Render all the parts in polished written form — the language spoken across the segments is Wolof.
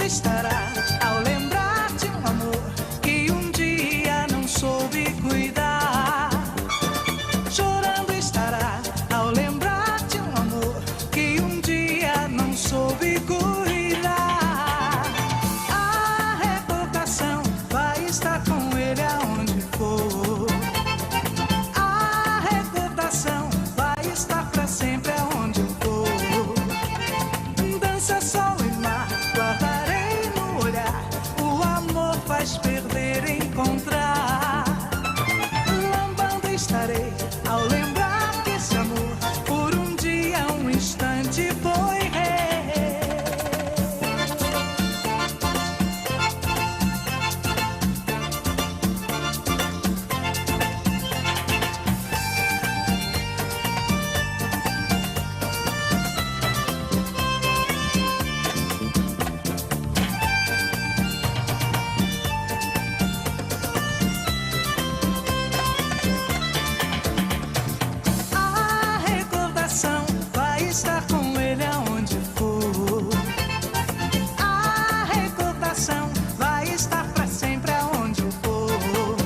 estará ao lembrar de um amor que um dia não soube cuidar. Chorando estará ao lembrar de um amor que um dia não soube cuidar. A recordação vai estar com ele aonde for. A recordação vai estar pra sempre aonde eu for. Dança, sol e mar, guardarei no olhar. O amor faz perder, encontrar. Lambando estarei ao lembrar que esse amor por um dia, um instante foi rei. A recordação vai estar com ele aonde for. A recordação vai estar pra sempre aonde eu for.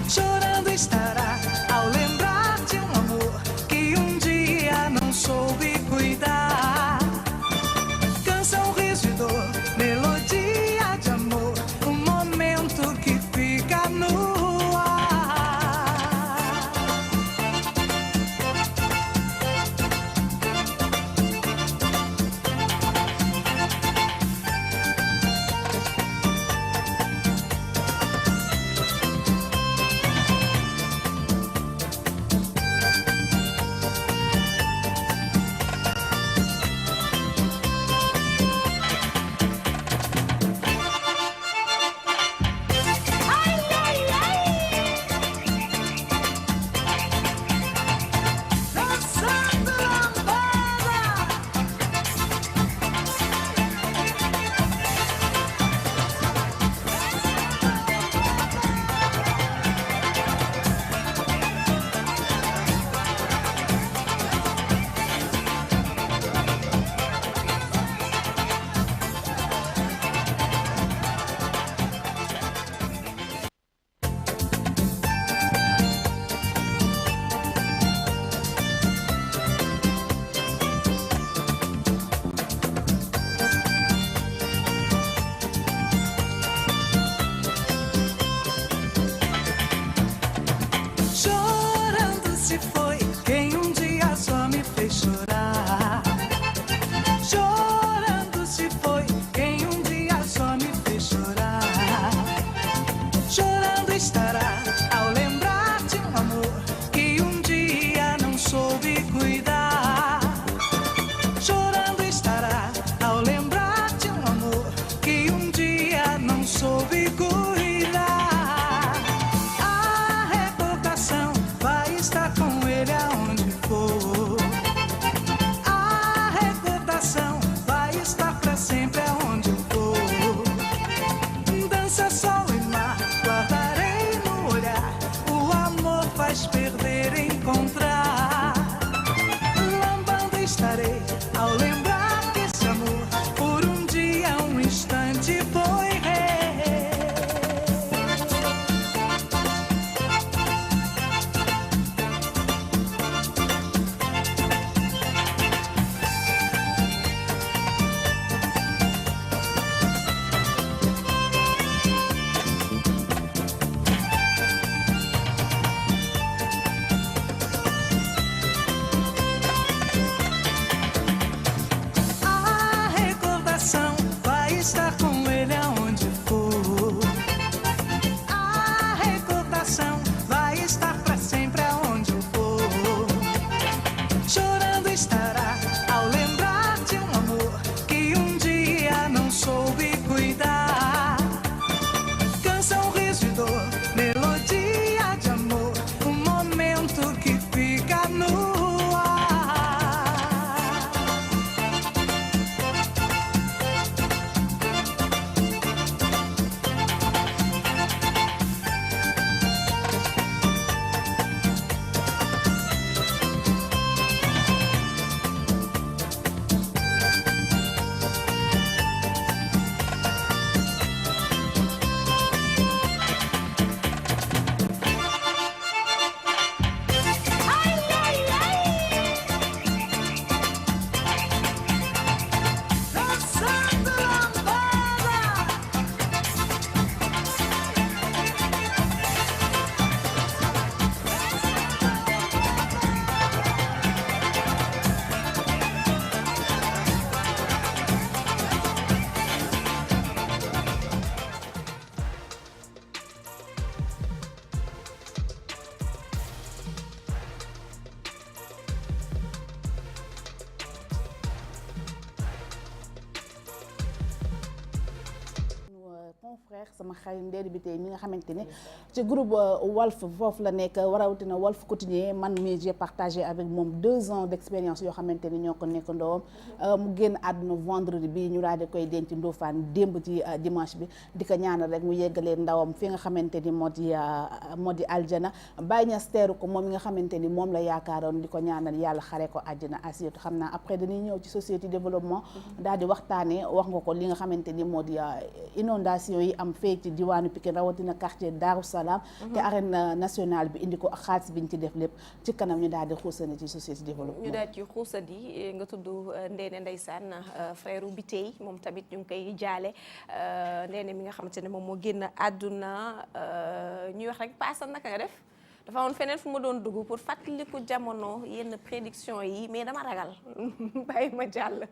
Chorando estará ao lembrar de um amor que um dia não soube cuidar. Canção, riso e dor, melodia de amor, um momento que fica no ar. Dançando lambada. Chorando se foi quem um dia só me fez chorar. Chorando se foi quem um dia só me fez chorar. Chorando estará ao lembrar de um amor que um dia não soube cuidar. Chorando estará ao lembrar de um amor que um dia não soube cuidar. A recordação vai estar com ele aonde for. A recordação vai estar pra sempre aonde eu for. Dança, sol e mar, guardarei no olhar. O amor faz perder, encontrar. Lambando estarei ao lembrar que esse amor por um dia, um instante foi rei. frère sama xarit Ndéri bi tey mi nga xamante ni ci groupe Walf foofu la nekk rawatina Walf Quotidien man mii j'ai partagé avec moom 2 ans d'expérience yoo xamante ni ñoo ko nekk ndoom mu génn àdduna vendredi bi ñu daal di koy denc Ndofane démb ci dimanche bi di ko ñaanal rek mu yeggalee ndawam fi nga xamante ni moo di aljana bàyyi ña teeru ko moom mi nga xamante ni moom la yaakaaroon di ko ñaanal yàlla xare ko àjjana asiyatu xam naa après dañuy ñëw ci société développement daal di waxtaanee wax nga ko li nga xamante ni moo di inondation yi am fee ci diwaanu Pikine rawatina quartier Darou Salam te arène nationale bi indi ko ak xaalis bi ñu ci def lépp ci kanam ñu daal di xuusani ci société développement ñu daal ci xuusadi nga tudd Ndéné ndeysaan frère bi tey moom tamit ñu ngi koy jaale Ndéné mi nga xamante ne moom moo génn àdduna ñuy wax rek paasan naka nga def dafa woon feneen fu ma doon dugg pour fàttaliku jamono yenn prédiction yi mais dama ragal bàyyi ma jàll.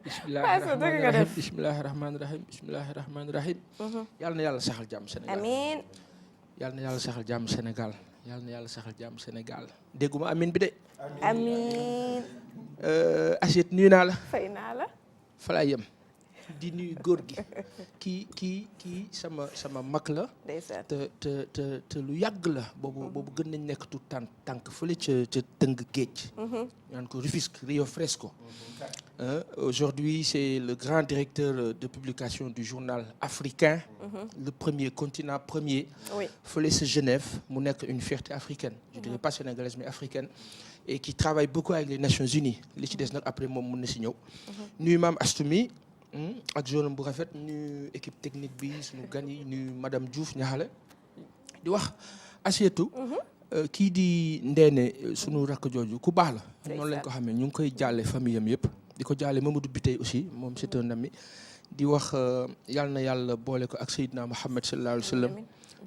bismillahi rahmaani rahim. yàlla na yàlla saxal jàmm Sénégal. amiin. yàlla na yàlla saxal jàmm Sénégal. yàlla na yàlla saxal jàmm Sénégal. dégguma amiin bi de. amiin. Assiette nuyu naa la. fay naa la. fa laa yem. di nuyu góor gi kii sama mag la te lu yàgg la boobu gën nañ nekk tout tànk fële ca tëng géej ñu naan ko Rufisque Rio Fresco aujourd'hui c'est le grand directeur de publication du journal africain le premier continent premier fële sa Genève mu nekk une fierté africaine je dirais pas sénégalaise mais africaine et qui travaille beaucoup avec les Nations Unies li ci des nag après moom mën na si ñëw nuyu maam Astoumi ak journal bu rafet nuyu équipe technique bi suñu gan yi nuyu madame Diouf ñaxale di wax Assietou kii di Ndéné suñu rakk jooju ku baax la noonu lañ ko xamee ñu ngi koy jaale famille am yëpp di ko jaale Mamadou Biteye aussi moom c'est un ami di wax yàlla na yàlla boole ko ak Seydina Muhammad sallallahu alayhi wa sallam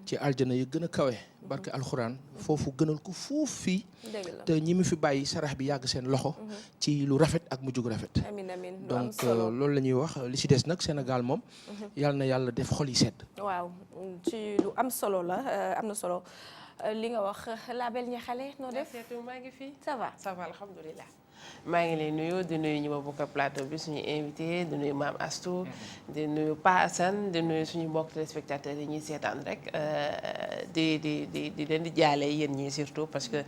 ci aljana yi gën a kawe barke alxuraan foofu gënal ko fuuf fii te ñi mu fi bàyyi sarax bi yàgg seen loxo ci lu rafet ak mujjug rafet donc loolu la ñuy wax li ci des nag Sénégal moom yàlla na yàlla def xol yi sedd waaw ci lu am solo la am na solo li nga wax la belle ñi xale noo def maa ngi fi ça va alhamdulilah maa ngi lay nuyu di nuyu ñi ma bokk plateau bi suñu invité di nuyu Mame Astou di nuyu Pa Assane di nuyu suñu mbokk téléspectateurs yi ñuy seetaan rek di leen di jaale yéen ñii surtout parce que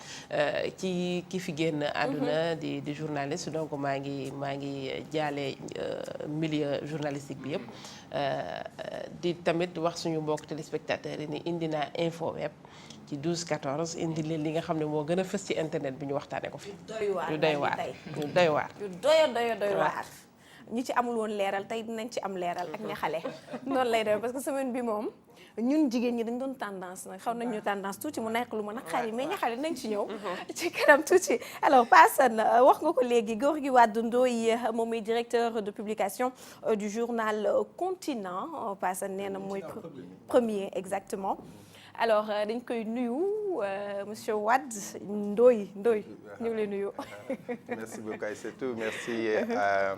ki fi génn àdduna di journaliste donc maa ngi jaale milieu journalistique bi yëpp di tamit wax suñu mbokk téléspectateurs yi ni indi naa info web ci 12 14 indi leen li nga xam ne moo gën a fës ci internet bi ñu waxtaane ko fi. yu doy waar ñi ci amul woon leeral tey dinañ ci am leeral ak ña xale noonu lay doy parce que semaine bi moom ñun jigéen ñi dañ doon tendance nag xaw nañ ñu tendance tuuti mu nekk lu ma nag xari mais ña xale nañ ci ñëw ci kanam tuuti alors Passane wax nga ko léegi Gorgui Wade Ndoye moom mooy directeur de publication du journal Continent Passane nee na mooy premier exactement alors dañ koy nuyu monsieur Wade Ndoye ñu ngi lay nuyu. Merci beaucoup Aïssatou, merci à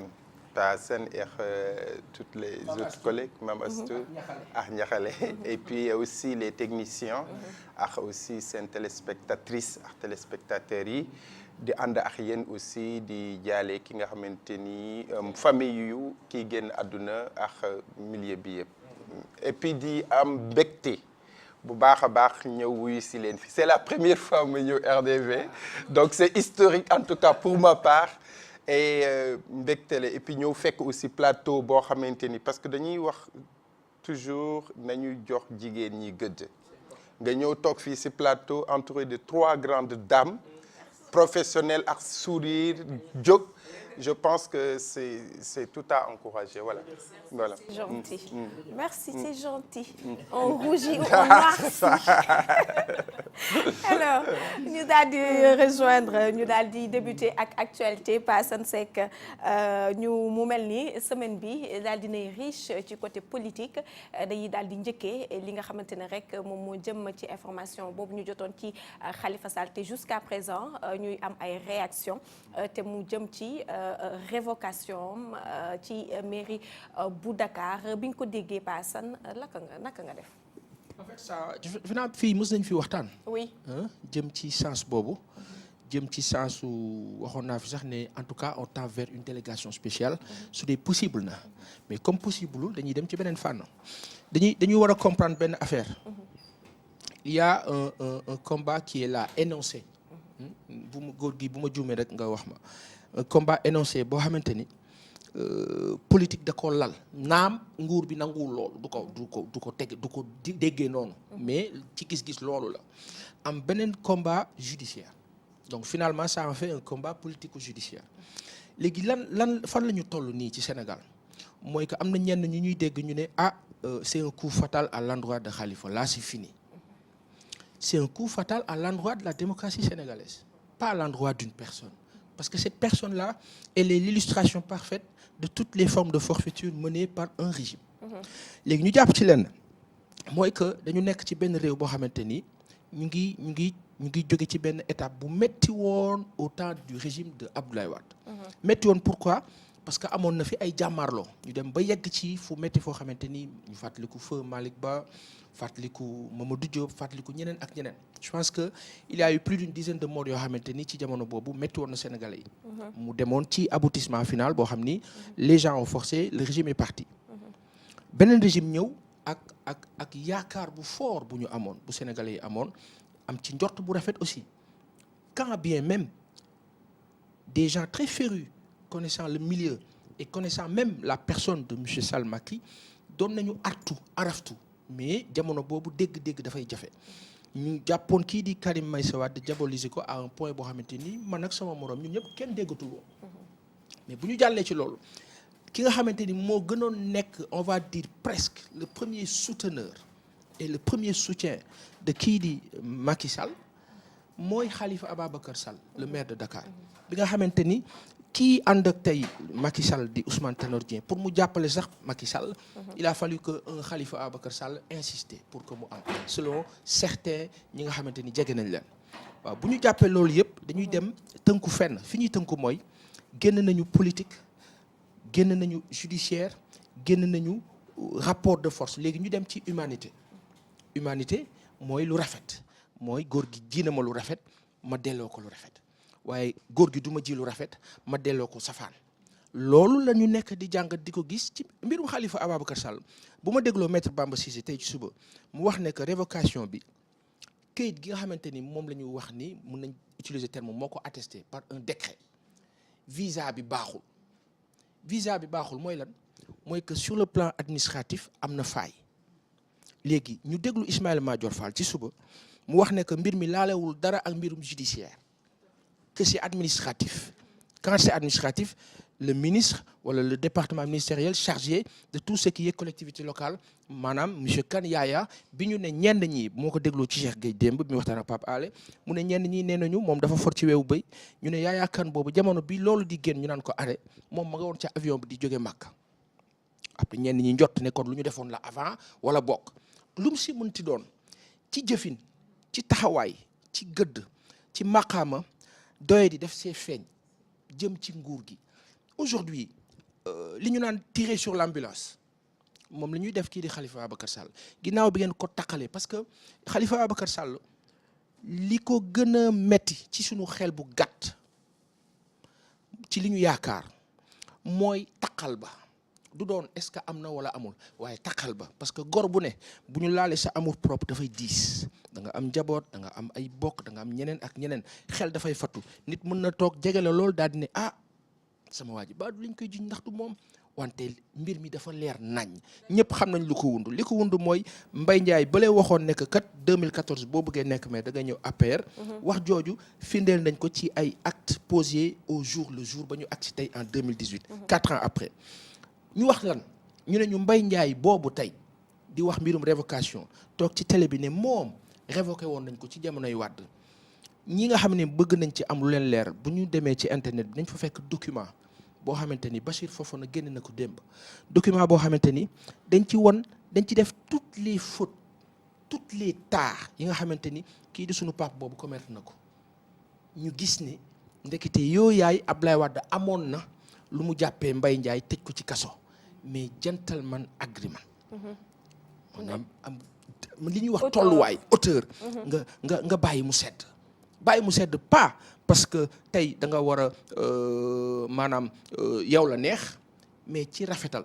Passane et toutes les autres collègues, Mame Astou ak Ñaxale et puis aussi les techniciens ak aussi seen téléspectatrices ak téléspectateurs yi di ànd ak yéen aussi di jaale ki nga xamante ni famille yu kii génn àdduna ak milieu bi yëpp et puis di am mbégte bu baax a baax ñëw wuyu si leen fi c'est la première fois ma ñëw RDV donc c'est historique en tout cas pour ma part et mbégte la et puis ñëw fekk aussi plateau boo xamante ni parce que dañuy wax toujours nañu jox jigéen ñi gëdd nga ñëw toog fii si plateau entouré de 3 grandes dames professionnelles ak sourire jóg je pense que c'est tout à encourager voilà. C'est gentil. Merci, c'est gentil. On rougit ou on noircit. Alors ñu daal di rejoindre ñu daal di débuter ak actualité Passane Seck ñu mu mel ni semaine bi daal dinay riche ci côté politique dañuy daal di njëkkee li nga xamante ne rek moom moo jëm ci information boobu ñu jotoon ci Khalifa Sall te jusqu'à présent ñuy am ay réactions te mu jëm ci révocation ci mairie bu Dakar bi nga ko déggee Passane naka nga def. en fait ça fii mës nañ fi waxtaan. oui jëm ci sens boobu jëm ci sensu waxoon naa fi sax ne en tout cas on tend vers une délégation spéciale su dee possible na mais comme possible dañuy dem ci beneen fànn dañuy war a comprendre benn affaire il y a un combat qui est là énoncé bu ma góor gi bu ma juumee rek nga wax ma un combat énoncé boo xamante ni politique da ko lal naam nguur bi nanguwul loolu du ko déggee noonu mais ci gis-gis loolu la am beneen combat judiciaire donc finalement ça en fait un combat politico-judiciaire léegi lan fan la ñu toll nii ci Sénégal mooy que am na ñenn ñu ñuy dégg ñu ne c'est un coup fatal à l'endroit de Khalifa là c'est fini c'est un coup fatal à l'endroit de la démocratie sénégalaise pas à l'endroit d'une personne parce que cette personne-là elle est l'illustration parfaite de toutes les formes de forfaiture menées par un régime léegi ñu jàpp ci lenn mooy que dañu nekk ci benn réew boo xamante ni ñu ngi jóge ci benn étape bu metti woon au temps du régime de Abdoulaye Wade metti woon pourquoi parce que amoon na fi ay jàmmaarloo ñu dem ba yegg ci fu metti foo xamante ni ñu fàttaliku Feu Malick Ba fàttaliku Mamadou Diop fàttaliku ñeneen ak ñeneen je pense que il y a eu plus d'une dizaine de morts yoo xamante ni ci jamono boobu metti woon na Sénégalais yi mu demoon ci aboutissement final boo xam ni les gens ont forcé le régime est parti beneen régime ñëw ak yaakaar bu fort bu ñu amoon bu Sénégalais yi amoon am ci njort bu rafet aussi quand bien même des gens très férus connaissant le milieu et connaissant même la personne de monsieur Sall Macky doon nañu araftu mais jamono boobu dégg-dégg dafay jafe ñu jàppoon kii di Karim Meïssa Wade diaboliser ko à un point boo xamante ni man ak sama morom ñun ñëpp kenn déggatul woon mais bu ñu jàllee ci loolu ki nga xamante ni moo gënoon nekk on va dire presque le premier souteneur et le premier soutien de kii di Macky Sall mooy Khalifa Ababacar Sall le maire de Dakar bi nga xamante ni kii ànd ak tey Macky Sall di Ousmane Tanor Dieng pour mu jàppale sax Macky Sall il a fallu que un Khalifa Ababacar Sall insister pour que mu am selon certains ñi nga xamante ni jege nañ leen waaw bu ñu jàppee loolu yëpp dañuy dem tënku fenn fi ñuy tënku mooy génn nañu politique génn nañu judiciaire génn nañu rapport de force léegi ñu dem ci humanité mooy lu rafet mooy góor gi ji na ma lu rafet ma delloo ko lu rafet waaye góor gi du ma ji lu rafet ma delloo ko safaan loolu la ñu nekk di jàngat di ko gis ci mbirum Khalifa Ababacar Sall bu ma dégloo maître Bamba Cissé tey ci suba mu wax ne que révocation bi këyit gi nga xamante ni moom la ñu wax ni mun nañ utiliser terme moo ko attesté par un décret visa bi baaxul mooy lan mooy que sur le plan administratif am na faille léegi ñu déglu Ismaïla Madior Fall ci suba mu wax ne que mbir mi laalewul dara ak mbirum judiciaire que c'est administratif quand c'est administratif le ministre wala le département ministériel chargé de tout ce qui est collectivité locale maanaam monsieur Kane Yaya bi ñu ne ñenn ñi moo ko dégloo ci Cheikh Gueye démb bi mu waxtaan ak Pape Alé mu ne ñenn ñi nee nañu moom dafa for ci weewu béy ñu ne Yaya Kane boobu jamono bi loolu di génn ñu naan ko arrêt moom ma nga woon ca avion bi di jóge Makka après ñenn ñi njott ne kon lu ñu defoon la avant wala bokk lu mu si mënti doon ci jëfin ci taxawaay ci gëdd ci maqaama doye di def see feeñ jëm ci nguur gi aujourd'hui li ñu naan tirer sur l'ambulance moom la ñuy def kii di Khalifa Ababacar Sall ginnaaw bi ngeen ko taqalee parce que Khalifa Ababacar Sall li ko gën a metti ci suñu xel bu gàtt ci li ñu yaakaar mooy taqal ba du doon est-ce que am na wala amul waaye taqal ba parce que gor bu ne bu ñu laalee sa amour propre dafay diis da nga am njaboot da nga am ay bokk da nga am ñeneen ak ñeneen xel dafay fattu nit mën na toog jege la loolu daal di ne sama waa ji ba du liñ koy jiñ ndax du moom wante mbir mi dafa leer nañ ñëpp xam nañ lu ko wundu li ko wundu mooy Mbaye Ndiaye balee waxoon ne que kat 2014 boo bëggee nekk mais da nga ñëw APR wax jooju firndeel nañ ko ci ay actes posés au jour le jour ba ñu agsi tey en 2018 4 ans après ñu wax lan ñu ne ñu Mbaye Ndiaye boobu tey di wax mbirum révocation toog ci télé bi ne moom révoqué woon nañ ko ci jamonoy Wàdd ñi nga xam ne bëgg nañ ci am lu leen leer bu ñu demee ci internet bi nañ fa fekk document boo xamante ni Bachir Fofana génn na ko démb document boo xamante ni dañ ci def toutes les fautes toutes les tares yi nga xamante ni kii di sunu pape boobu commettre na ko ñu gis ni ndekete yoo yaay Ablaye Wade amoon na lu mu jàppee Mbaye Ndiaye tëj ko ci kaso mais gentleman agreement maanaam am li ñuy wax tolluwaay auteur nga bàyyi mu sedd bàyyi mu sedd pas parce que tey da nga war a maanaam yow la neex mais ci rafetal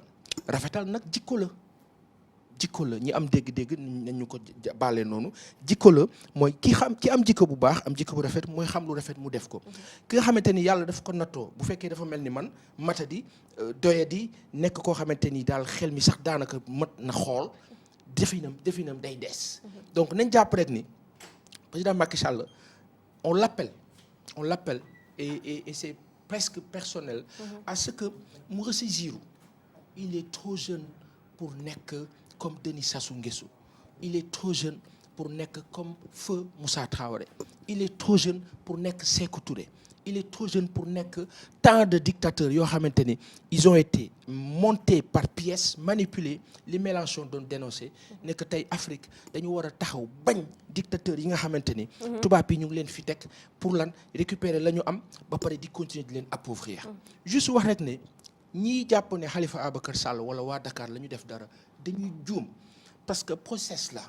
nag jikko la ñi am dégg-dégg nañu ko bàlle noonu jikko la mooy ki am jikko bu baax am jikko bu rafet mooy xam lu rafet mu def ko ki nga xamante ni yàlla daf ko nattoo bu fekkee dafa mel ni man matadi doyadi nekk koo xamante ni daal xel mi sax daanaka mat na xool definam day des donc nañ jàpp rek ni président Macky Sall on l'appelle et c'est presque personnel à ce que mu ressaisir il est trop jeune pour nekk comme Denis Sassou Nguesso il est trop jeune pour nekk comme Feu Moussa Traoré il est trop jeune pour nekk Sékou Touré il est trop jeune pour nekk tant de dictateurs yoo xamante ni ils ont été montés par pièces manipulés li Mélenchon doon dénoncé nekk tey Afrique dañu war a taxaw bañ dictateurs yi nga xamante ni tubaab yi ñu ngi leen fi teg pour lan récupérer la ñu am ba pare di continuer di leen appauvrir juste wax rek ne ñii jàpp ne Khalifa Ababacar Sall wala waa Dakar la ñu def dara dañuy juum parce que processus la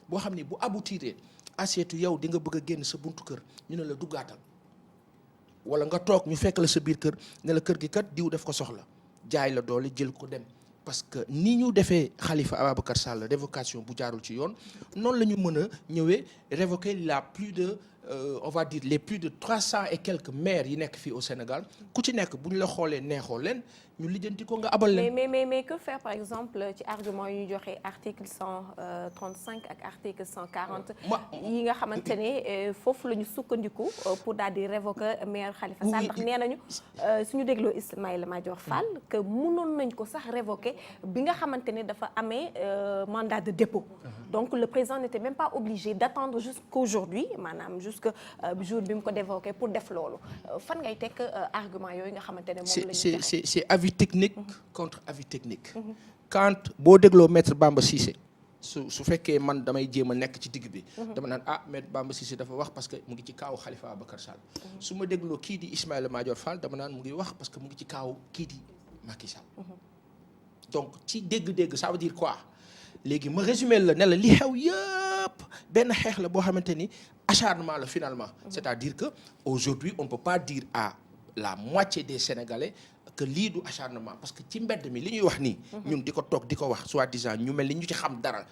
boo xam ne bu aboutiré assiette yow di nga bëgg a génn sa buntu kër ñu ne la duggaatal wala nga toog ñu fekk la sa biir kër ne la kër gi kat diw def ko soxla jaay la doole jël ko dem parce que ni ñu defee Khalifa Ababacar Sall révocation bu jaarul ci yoon noonu la ñu mën a ñëwee révoquer la plus de on va dire les plus de 300 et quelques maires yi nekk fii au Sénégal ku ci nekk bu ñu la xoolee neexoo leen ñu lijjanti ko nga abal leen. mais que faire par exemple ci argument yu ñu joxe article 135 ak article 140. yi nga xamante ne foofu la ñu sukkandiku pour daal di révoquer maire Khalifa Sall ndax nee nañu suñu dégloo Ismaïla Madior Fall que mënoon nañ ko sax révoquer bi nga xamante ne dafa amee mandat de dépôt. donc le président n'était même pas obligé d'attendre jusqu'aujourd'hui maanaam jusque jour bi mu ko révoquer pour def loolu fan ngay teg argument yooyu nga xamante ne moom la ñu joxe. c'est avis technique contre avis technique. quand boo dégloo maître Bamba Cissé su fekkee man damay jéem a nekk ci digg bi. dama naan maître Bamba Cissé dafa wax parce que mu ngi ci kaawu Khalifa Ababacar Sall. su ma dégloo kii di Ismaïla Madior Fall dama naan mu ngi wax parce que mu ngi ci kaawu kii di Macky Sall. donc ci dégg-dégg ça veut dire quoi léegi ma résumé la ne la li xew yëpp benn xeex la boo xamante ni acharnement la finalement. c'est-à-dire que aujourd'hui on ne peut pas dire à la moitié des Sénégalais que lii du acharnement parce que ci mbedd mi li ñuy wax nii. ñun di ko toog di ko wax soi-disant ñu mel ni ñu ci xam dara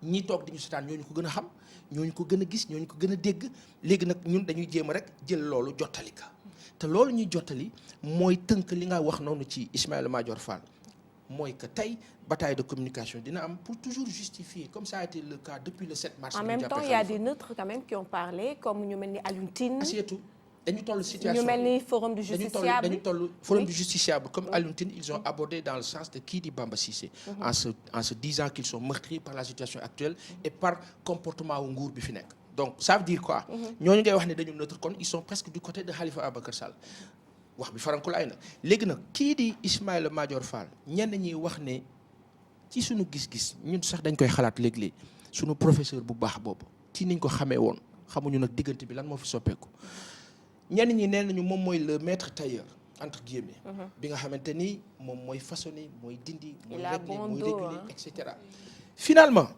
ñi toog di ñu seetaan ñooñu ko gën a xam ñooñu ko gën a gis ñooñu ko gën a dégg léegi nag ñun dañuy jéem a rek jël loolu jottali ka te loolu ñuy jottali mooy tënk li nga wax noonu ci Ismaïla Madior Fall mooy que tey bataille de communication dina am pour toujours justifier comme ça a été le cas depuis le 7 mars. En même temps il y a des neutres quand même qui ont parlé comme ñu mel ni Alioune Tine. Assietou dañu toll situation ñu mel ni forum du justiciable dañu toll forum du justiciable comme Alioune Tine ils ont abordé dans le sens de kii di Bamba Cissé. en se disant qu'ils sont meurtris par la situation actuelle et par comportement wu nguur bi fi nekk. donc ça veut dire quoi. ñooñu ngay wax ne dañu neutre kon ils sont presque du côté de Khalifa Ababacar Sall. wax bi farankulaay na léegi nag kii di Ismaïla Madior Fall ñenn ñi wax ne ci suñu gis-gis ñun sax dañ koy xalaat léeg-léeg suñu professeur bu baax boobu ci niñ ko xamee woon xamuñu nag diggante bi lan moo fi soppeeku ñenn ñi nee nañu moom mooy le maître tailleur entre guillemets bi nga xamante ni moom mooy façonner mooy dindi mooy régler mooy réguler et cetera finalement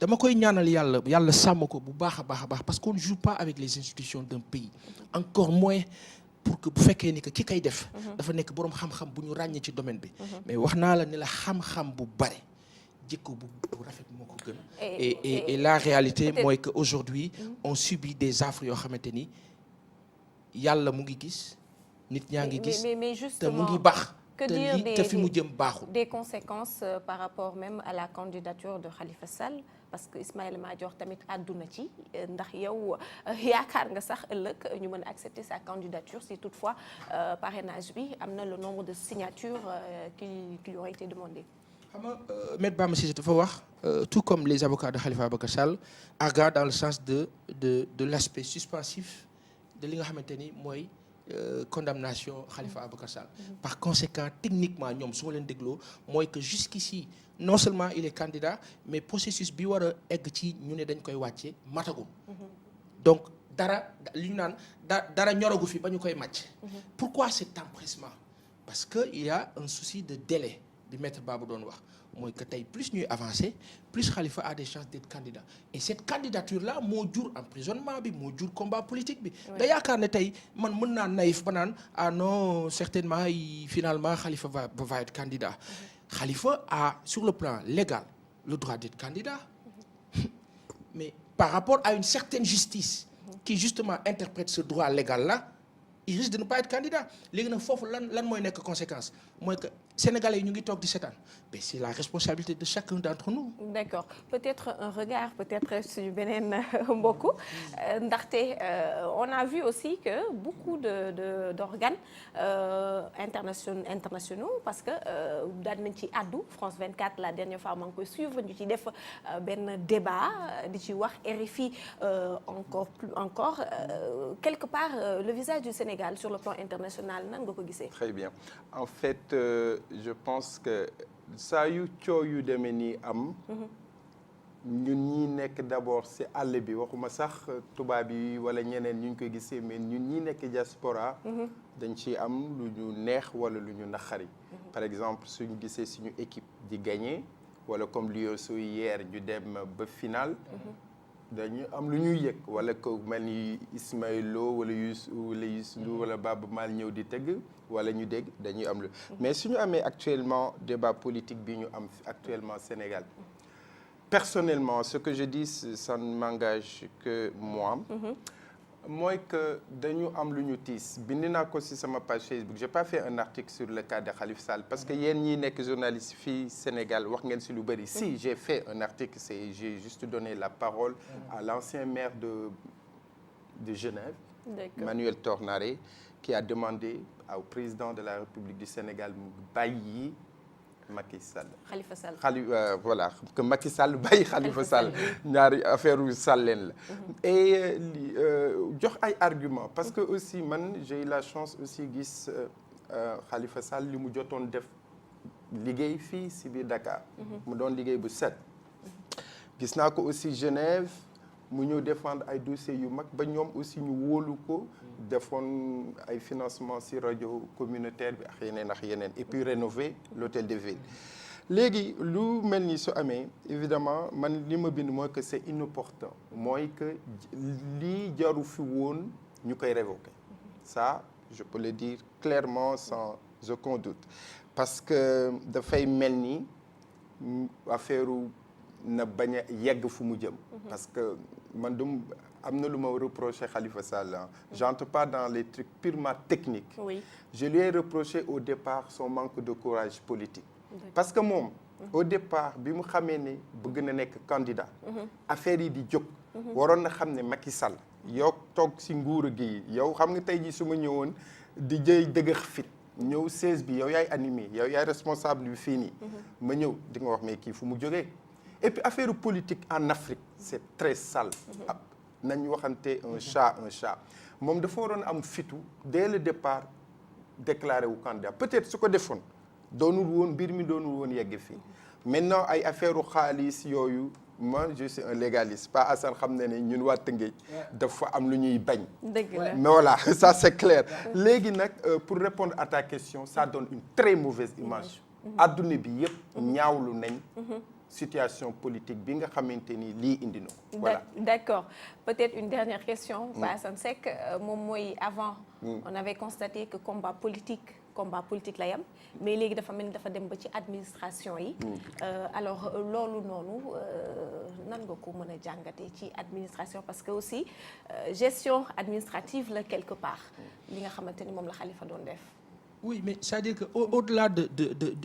dama koy ñaanal yàlla sàmm ko bu baax a baax parce qu'on ne joue pas avec les institutions d'un pays encore moins pour que bu fekkee ni que ki kay def dafa nekk boroom xam-xam bu ñu ràññee ci domaine bi mais wax naa la ne la xam-xam bu bare jikko bu rafet moo ko gën et la réalité mooy que aujourd'hui on subit des affres yoo xamante ni yàlla mu ngi gis nit ñaa ngi gis te mu ngi baax te fi mu jëm baaxul des conséquences par rapport même à la candidature de Khalifa Sall parce que Ismaïla Madior tamit àdduna ci ndax yow yaakaar nga sax ëllëg ñu mën a accepter sa candidature si toutefois parrainage bi am na le nombre de signatures qui lui ont été demandées. xam nga Maître Bamba Cissé dafa wax tout comme les avocats de Khalifa Ababacar Sall aga dans le sens de l'aspect suspensif de li nga xamante ni mooy condamnation Khalifa Ababacar Sall. par conséquent techniquement ñoom su ma leen dégloo mooy que jusqu'ici non seulement il est candidat mais processus bi war a egg ci ñu ne dañ koy wàcce matagul. donc dara li ñu naan dara ñoragu fi ba ñu koy màcc. pourquoi cet empressement parce que il y a un souci de délai bi maître Babou doon wax mooy que tey plus ñuy avancer plus Khalifa a des chances d'être candidat et cette candidature là moo jur emprisonnement bi moo jur combat politique bi. nga yaakaar ne tey man mën naa naïf ba naan ah non certainement finalement Khalifa va être candidat. Khalifa a sur le plan légal le droit d'être candidat mais par rapport à une certaine justice qui justement interprète ce droit légal là il risque de ne pas être candidat léegi nag foofu lan mooy nekk conséquence mooy que Sénégalais yi ñu ngi toog di seetaan mais c'est la responsabilité de chacun d'entre nous. D'accord, peut-être un regard peut-être suñu beneen mbokku ndaxte on a vu aussi que beaucoup d'organes internationaux parce que daan nañ ci àddu France 24 la dernière fois maa ngi koy suivre ñu ci def benn débat di ci wax RFI encore quelque part le visage du Sénégal sur le plan international nan nga ko gisee. Très bien. En fait, je pense que saa yu coow yu demee nii am. ñun ñi nekk d'abord ci àll bi waxuma sax tubaab yi wala ñeneen ñu koy gisee mais ñun ñi nekk diaspora. dañ ci am lu ñu neex wala lu ñu naqari. Par exemple suñu gisee suñu équipe di gagner wala comme Lionceaux hier ñu dem ba finale. dañu am lu ñuy yëg wala ko mel ni Ismaël Lo wala Youssou Ndour wala Baaba Maal ñëw di tëgg wala ñu dégg dañuy am lu mais suñu amee actuellement débat politique bi ñu am actuellement Sénégal personnellement ce que je dis ça ne m'engage que moi mooy que dañu am lu ñu tiis bind naa ko ci sama page Facebook j'ai pas fait un article sur le cas de Khalifa Sall parce que yéen ñi nekk journaliste fii Sénégal wax ngeen ci lu bari si j'ai fait un article j'ai juste donné la parole à l'ancien maire de Genève Manuel Tornare qui a demandé au président de la République du Sénégal mu bàyyi Macky Sall. Khalifa Sall. Voilà que Macky Sall bàyyi Khalifa Sall ñaari affaire u Sallen la. et jox ay arguments parce que aussi man j'ai eu la chance aussi gis Khalifa Sall li mu jotoon def liggéey fii si biir Dakar. mu doon liggéey bu set. gis naa ko aussi Genève mu ñëw défendre ay dossiers yu mag ba ñoom aussi ñu wóolu ko defoon ay financement ci rajo communautaire bi ak yeneen et puis rénover l'hôtel de ville léegi lu mel ni su amee évidemment man li ma bind mooy que c'est inopportun mooy que lii jaru fi woon ñu koy révoquer ça je peux le dire clairement sans aucun doute parce que dafay mel ni affaire na bañ a yegg fu mu jëm parce que man am na lu ma reproché Khalifa Sall j'entre pas dans les trucs purement techniques. Oui. Je lui ai reproché au départ son manque de courage politique. Parce que moom au départ bi mu xamee ne bëgg na nekk candidat. affaire yi di jóg. waroon na xam ne Macky Sall yow toog ci nguur gi yow xam nga tey jii su ma ñëwoon di jëy dëgëx fit ñëw 16 bi yow yaay animé yow yaay responsable bi fii nii. ma ñëw di nga wax mais kii fu mu jógee. et puis affaire politique en Afrique c'est très sale. nañu waxante un chat moom dafa waroon am fitu dès le départ déclaré wu candidat peut-être su ko defoon doonul woon mbir mi doonul woon yegg fii maintenant ay affaire u xaalis yooyu moi je suis un légaliste pas Assane xam na ne ñun waa Tëngéej dafa am lu ñuy bañ. dëgg la mais voilà ça c'est clair. léegi nag pour répondre à ta question ça donne une très mauvaise image. adduna bi yëpp ñaawlu nañ. situation politique bi nga xamante ni lii indi na ko. Voilà. D'accord. Peut-être une dernière question. Assane Seck moom mooy avant. On avait constaté que combat politique la yam mais léegi dafa mel ni dafa dem ba ci administration yi. Alors loolu noonu nan nga ko mën a jàngatee ci administration parce que aussi gestion administrative la quelque part li nga xamante ni moom la Khalifa doon def. Oui mais c'est-à-dire que au-delà de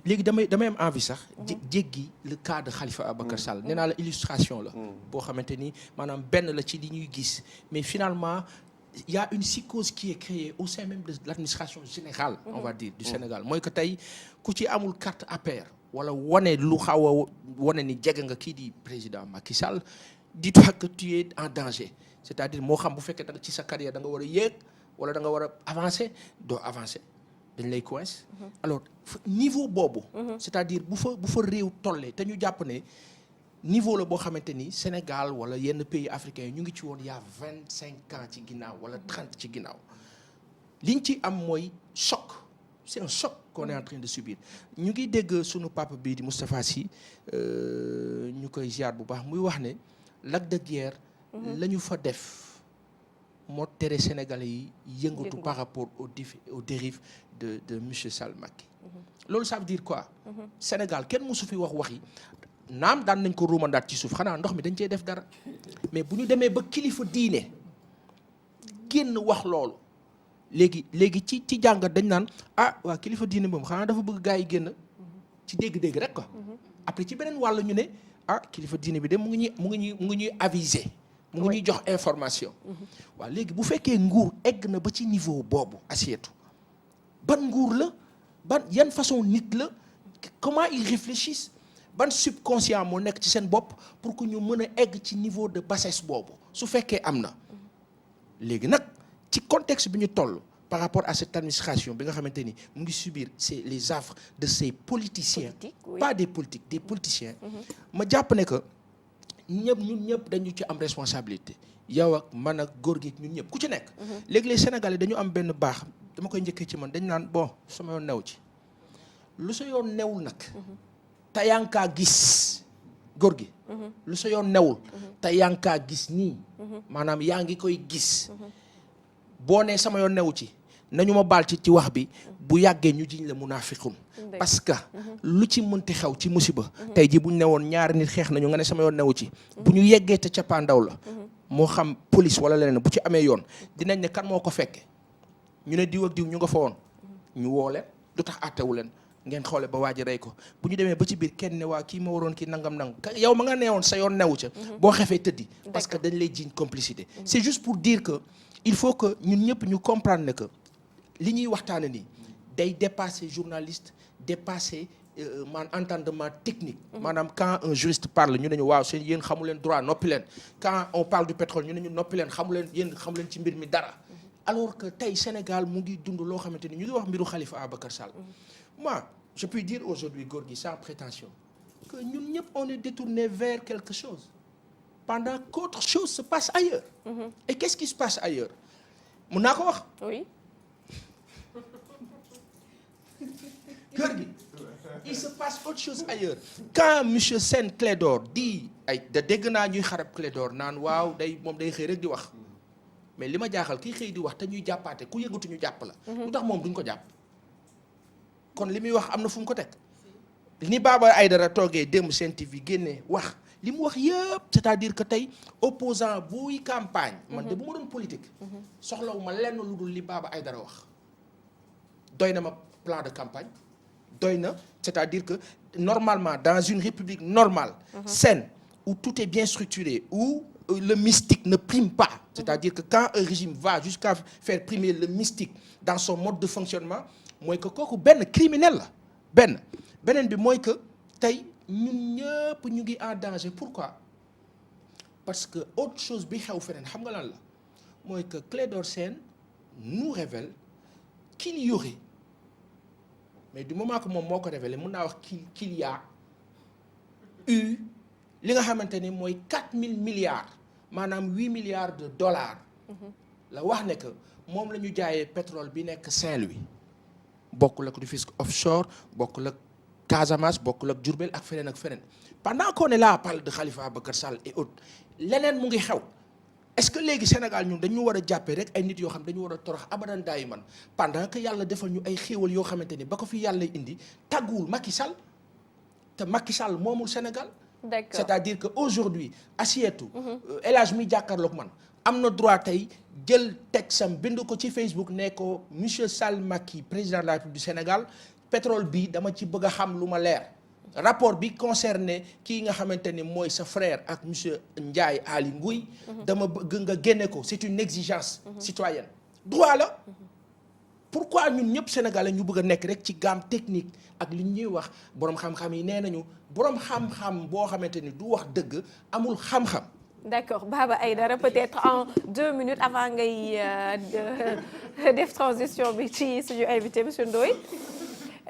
léegi damay am envie sax. jéggi le cas de Khalifa Ababacar Sall. nee naa la illustration la. boo xamante ni maanaam benn la ci li ñuy gis mais finalement il y a une psychose qui est créée au sein même de l'administration générale. on va dire du Sénégal mooy que tey ku ci amul carte APR wala wane lu xaw a wane ni jege nga kii di président Macky Sall dis-toi que tu es en danger c'est-à-dire moo xam bu fekkee da nga ci sa carrière da nga war a yéeg wala da nga war a avancer doo avancer. dañ lay coince alors niveau boobu c'est-à-dire bu fa réew tollee te ñu jàpp ne niveau la boo xamante ni Sénégal wala yenn pays africains yi ñu ngi ci woon il y a 25 ans ci ginnaaw wala 30 ci ginnaaw liñ ci am mooy choc c'est un choc qu'on est en train de subir ñu ngi dégg sunu papa bii di Moustapha Sy ñu koy ziar bu baax muy wax ne lac de Guiers la ñu fa def moo tere Sénégalais yi yëngatu par rapport aux dérives de monsieur Sall Macky loolu ça veut dire quoi Sénégal kenn mosu fi wax waxi naam daan nañ ko ruumandaat ci suuf xanaa ndox mi dañ cey def dara mais bu ñu demee ba kilifa diine génn wax loolu léegi ci jàngat dañ naan waa kilifa diine moom xanaa dafa bëgg gaa yi génn ci dégg-dégg rek quoi après ci beneen wàll ñu ne kilifa diine bi de mu ngi ñuy aviser mu ngi ñuy jox information waaw léegi bu fekkee nguur egg na ba ci niveau boobu assiette ban nguur la ban yan façon nit la comment ils réfléchissent ban subconscient moo nekk ci seen bopp pour que ñu mën a egg ci niveau de bassesse boobu su fekkee am na léegi nag ci contexte bi ñu toll par rapport à cette administration bi nga xamante ni mu ngi subir les affres de ces politiciens pas des politiques des politiciens ma jàpp ne que ñun ñëpp dañu ci am responsabilité yow ak man ak góor gi ñun ñëpp ku ci nekk léegi les Sénégalais dañu am benn baax dama koy njëkkee ci man dañ naan bon sama yoon new ci lu sa yoon newul nag te yaa ngi kaa gis góor gi lu sa yoon newul te yaa ngi kaa gis nii maanaam yaa ngi koy gis boo nee sama yoon newu ci nañu ma baal ci wax bi bu yàggee ñu jiñ la munaafiqun parce que lu ci mënti xew ci musiba tey ji bu ñu ne woon ñaari nit xeex nañu nga ne sama yoon newu ci bu ñu yeggee te cappaandaw la moo xam police wala leneen bu ci amee yoon dinañ ne kan moo ko fekke ñu ne diw ak diw ñu nga fa woon ñu woo leen du tax àttewu leen ngeen xoole ba waaj a rey ko bu ñu demee ba ci biir kenn ne waa kii ma waroon kii nangam yow ma nga neewoon sa yoon newu ca boo xefee tëddi parce que dañ lay jiñ complicité c'est juste pour dire que il faut que ñun ñëpp ñu comprendre ne que li ñuy waxtaane nii day dépasser journaliste dépasser entendement technique maanaam quand un juriste parle ñu ne ñu waaw seen yéen xamu leen droit noppi leen quand on parle du pétrole ñu ne ñu noppi leen xamu leen ci mbir mi dara alors que tey Sénégal mu ngi dund loo xamante ni ñu ngi wax mbiru Khalifa Ababacar Sall moi je puis dire aujourd'hui góor gi sans prétention que ñun ñëpp on est détourné vers quelque chose pendant qu'autre chose se passe ailleurs et qu'est-ce qui se passe ailleurs mun naa ko wax oui góor gi il se passe autre chose ailleurs quand monsieur Sène Clédor dit dégg naa ñuy xarab Clédor naan waaw moom day xëy rek di wax mais li ma jaaxal kii xëy di wax te ñuy jàppaate ku yëngatu ñu jàpp la lu tax moom duñ ko jàpp kon li muy wax am na fu mu ko teg ni Baba Aïdara toogee démb Sen TV génne wax li mu wax yëpp c'est-à-dire que tey opposant buy campagne man de bu ma doon politique soxlawu ma lenn lu dul li Baba Aïdara wax doy na ma plan de campagne doy na c'est-à-dire que normalement dans une république normale saine où tout est bien structuré où le mystique ne prime pas c'est-à-dire que quand un régime va jusqu'à faire primer le mystique dans son mode de fonctionnement mooy que kooku benn criminel la beneen bi mooy que tey ñun ñëpp ñu ngi en danger pourquoi parce que autre chose bi xew feneen xam nga lan la mooy que Clédor Sène nous révèle qu'il y aurait mais du moment que moom moo ko révélé mën naa wax qu'il y a eu li nga xamante ni mooy 4000 milliards maanaam 8 milliards de dollars la wax ne que moom la ñu jaayee pétrole bi nekk Saint-Louis bokkul ak Rufisque offshore bokkul ak Casamance bokkul ak Diourbel ak feneen pendant qu'on est là à parler de Khalifa Ababacar Sall et autres leneen mu ngi xew est-ce que léegi Sénégal ñun dañu war a jàppee rek ay nit yoo xam dañu war a torox abadan daay man pendant que yàlla defal ñu ay xéewal yoo xamante ni ba ko fi yàlla indi tàgguwul Macky Sall te Macky Sall moomul Sénégal d'accord c'est-à-dire que aujourd'hui Assietou El Hadj mi jàkkaarloog man am na droit tey jël texam bind ko ci Facebook ne ko monsieur Sall Macky président de la République du Sénégal pétrole bi dama ci bëgg a xam lu ma leer rapport bi concerné kii nga xamante ni mooy sa frère ak monsieur Ndiaye Ali Ngouille dama bëgg nga génne ko c'est une exigence citoyenne droit la pourquoi ñun ñëpp sénégalais ñu bëgg a nekk rek ci gamme technique ak li ñuy wax boroom xam-xam yi nee nañu boroom xam-xam boo xamante ni du wax dëgg amul xam-xam. D'accord Baba Aïdara peut-être en 2 minutes avant ngay def transition bi ci suñu invité monsieur Ndoye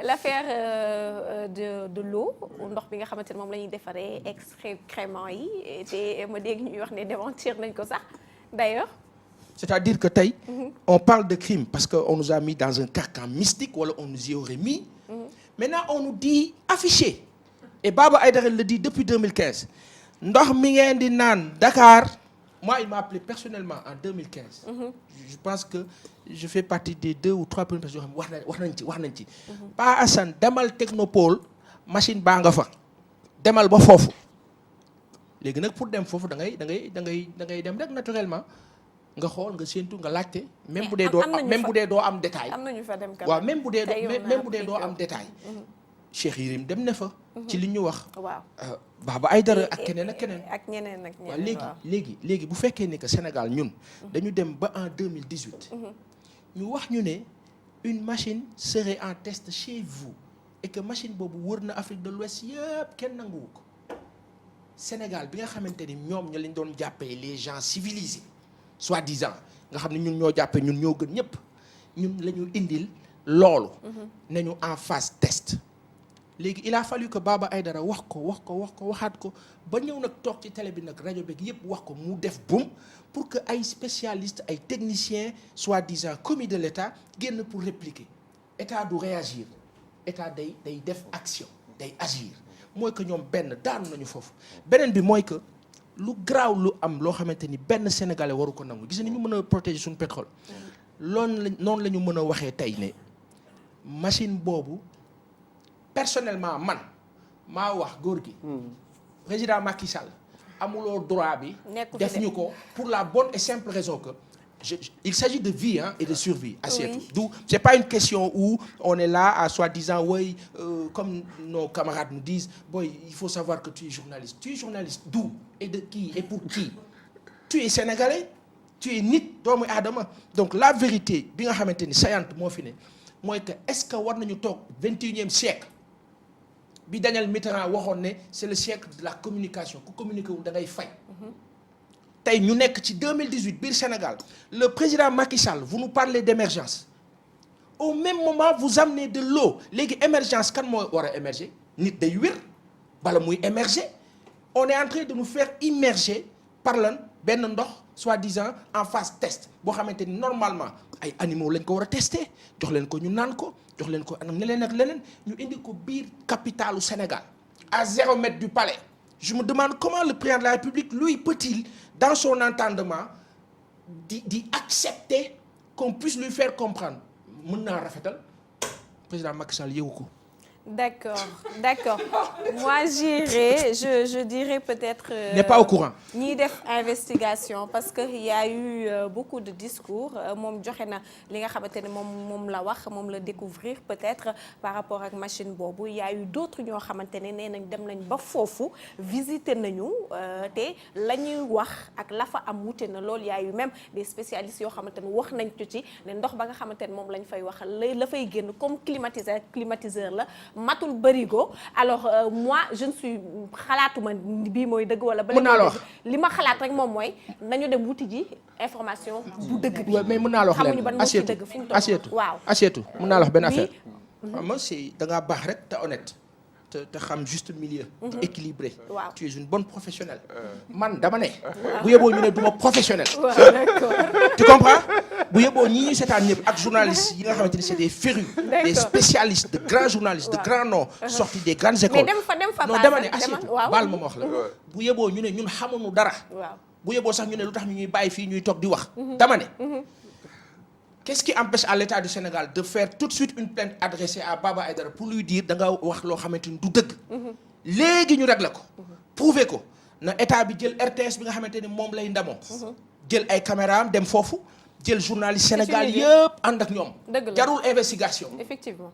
l'affaire de l'eau ndox bi nga xamante ne moom la ñuy defaree excréments yi te ma dégg ñuy wax ne démentir nañ ko sax d'ailleurs. C'est-à-dire que tey on parle de crime parce que on nous a mis dans un carcan mystique wala on nous y aurait mis Maintenant on nous dit affiché et Baba Aïdara le dit depuis 2015 ndox mi ngeen di naan Dakar moi il m'a appelé personnellement en 2015. Je pense que je fais partie des 2 ou 3 premières personnes yoo xam wax nañ ci. Pa Assane demal Technopole machine baa nga fa demal ba foofu léegi nag pour dem foofu da ngay dem rek naturellement nga xool nga séentu nga laajte. même bu dee doo am détail. am nañu fa dem waaw même bu dee doo am détail. Cheikh Yérim dem na fa. ci li ñu wax. waaw Baba Aïdara ak keneen ak keneen. ak ñeneen ak waaw ñeneen léegi bu fekkee ni que Sénégal ñun. dañu dem ba en 2018. ñu wax ñu ne une machine serait en test chez vous et que machine boobu wër na Afrique de l'Ouest yëpp kenn nanguwu ko Sénégal bi nga xamante ni ñoom ñu lañ doon jàppee les gens civilisés soi-disant nga xam ne ñun ñoo jàppee ñun ñoo gën ñëpp ñun la ñu indil loolu. nañu en phase test. léegi il a fallu que Baba Aïdara waxaat ko ba ñëw nag toog ci télé bi nag rajo beeg yëpp wax ko mu def boum pour que ay spécialistes ay techniciens soi-disant commis de l'État génn pour répliquer État du réagir État day def action day agir mooy que ñoom benn daanu nañu foofu beneen bi mooy que lu garaaw lu am loo xamante ni benn Sénégalais waru ko nangu gis ni ñu mën a protéger suñu pétrole noonu la ñu mën a waxee tey ne machine boobu personnellement man maa wax góor gi président Macky Sall amuloo droit bi def ñu ko pour la bonne et simple raison que il s'agit de vie et de survie assiette d'où c'est pas une question où on est là à soi-disant oui comme nos camarades nous disent boy il faut savoir que tu es journaliste d'où et de qui et pour qui tu es sénégalais tu es nit doomu aadama donc la vérité bi nga xamante ni saillante moo fi ne mooy que est-ce que war nañu toog 21e siècle bi Daniel Mitterrand waxoon ne c'est le siècle de la communication ku communiqué wul da ngay fay. tey ñu nekk ci 2018 biir Sénégal le président Macky Sall vous nous parlez d'émergence au même moment vous amenez de l'eau léegi émergence kan moo war a émerger nit day wér bala muy émerger on est en train de nous faire immerger par lan benn ndox soi-disant en phase test boo xamante ni normalement ay animaux lañ ko war a tester jox leen ko ñu naan ko jox leen ko anam leneen ak leneen ñu indi ko biir capitalu Sénégal à 0 mètre du palais je me demande comment le président de la République lui peut-il dans son entendement di accepter qu'on puisse lui faire comprendre mën naa rafetal président Macky Sall yëgu ko. D'accord. Moi j'irais, je dirais peut-être. N'est pas au courant. ñiy def investigation parce que il y a eu beaucoup de discours moom joxe na li nga xamante ne moom la wax moom la découvrir peut-être par rapport ak machine boobu il y a eu d'autres ñoo xamante ne nee nañ dem nañ ba foofu visiter nañu te la ñuy wax ak la fa am wute na loolu il y a eu même des spécialistes yoo xamante ne wax nañ ci ne ndox ba nga xamante ne moom lañ fay wax la fay génn comme climatiseur la. matul bërigo alors moi je ne suis xalaatuma bii mooy dëgg wala. mën naa la wax li ma xalaat rek moom mooy nañu dem wuti ji information bu dëgg bi. mais mën naa la wax leen xamuñu ban moo ci dëgg fi mu toll waaw Assietou mën naa la wax benn affaire. moi c'est da ngaa baax rek te honnête te xam juste milieu. te équilibré. waaw tu es une bonne professionnelle. man dama ne. bu yeboo ñu ne du ma professionnel. waaw d'accord. tu comprends. bu yeboo ñi ñuy seetaan ñëpp ak journalistes yi nga xamante ni c'est des férus des spécialistes de grands journalistes de grands noms sortis des grandes écoles. mais dem fa non dama ne Assietou baal ma wax la. bu yeboo ñu ne ñun xamuñu dara. waaw bu yeboo sax ñu ne lu tax ñu ñuy bàyyi fii ñuy toog di wax. dama ne. Qu'est-ce qui empêche à l'État du Sénégal de faire tout de suite une plainte adressée à Baba Aïdara pour lui dire da nga wax loo xamante ni du dëgg. léegi ñu régler ko. prouver ko na état bi jël RTS bi nga xamante ni moom lay ndamoo. jël ay caméraam dem foofu. jël journaliste Sénégal yëpp ànd ak ñoom. jarul investigation. effectivement.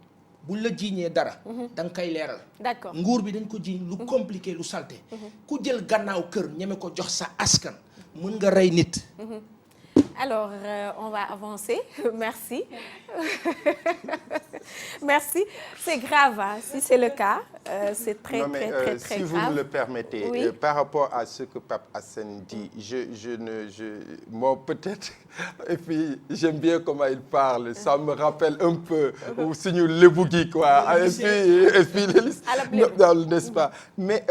buñ la jiiñee dara. da nga koy leeral. d'accord nguur bi dañ ko jiiñ lu compliqué lu salté. ku jël gannaaw kër ñeme ko jox sa askan. mën nga rey nit. Alors, on va avancer. Merci. Merci. C'est grave, hein, si c'est le cas. C'est très grave. Si vous me le permettez, oui. Par rapport à ce que Pape Assane dit, moi peut-être, et puis j'aime bien comment il parle, ça me rappelle un peu ou signe le bougie, quoi. Et puis n'est-ce pas? Mais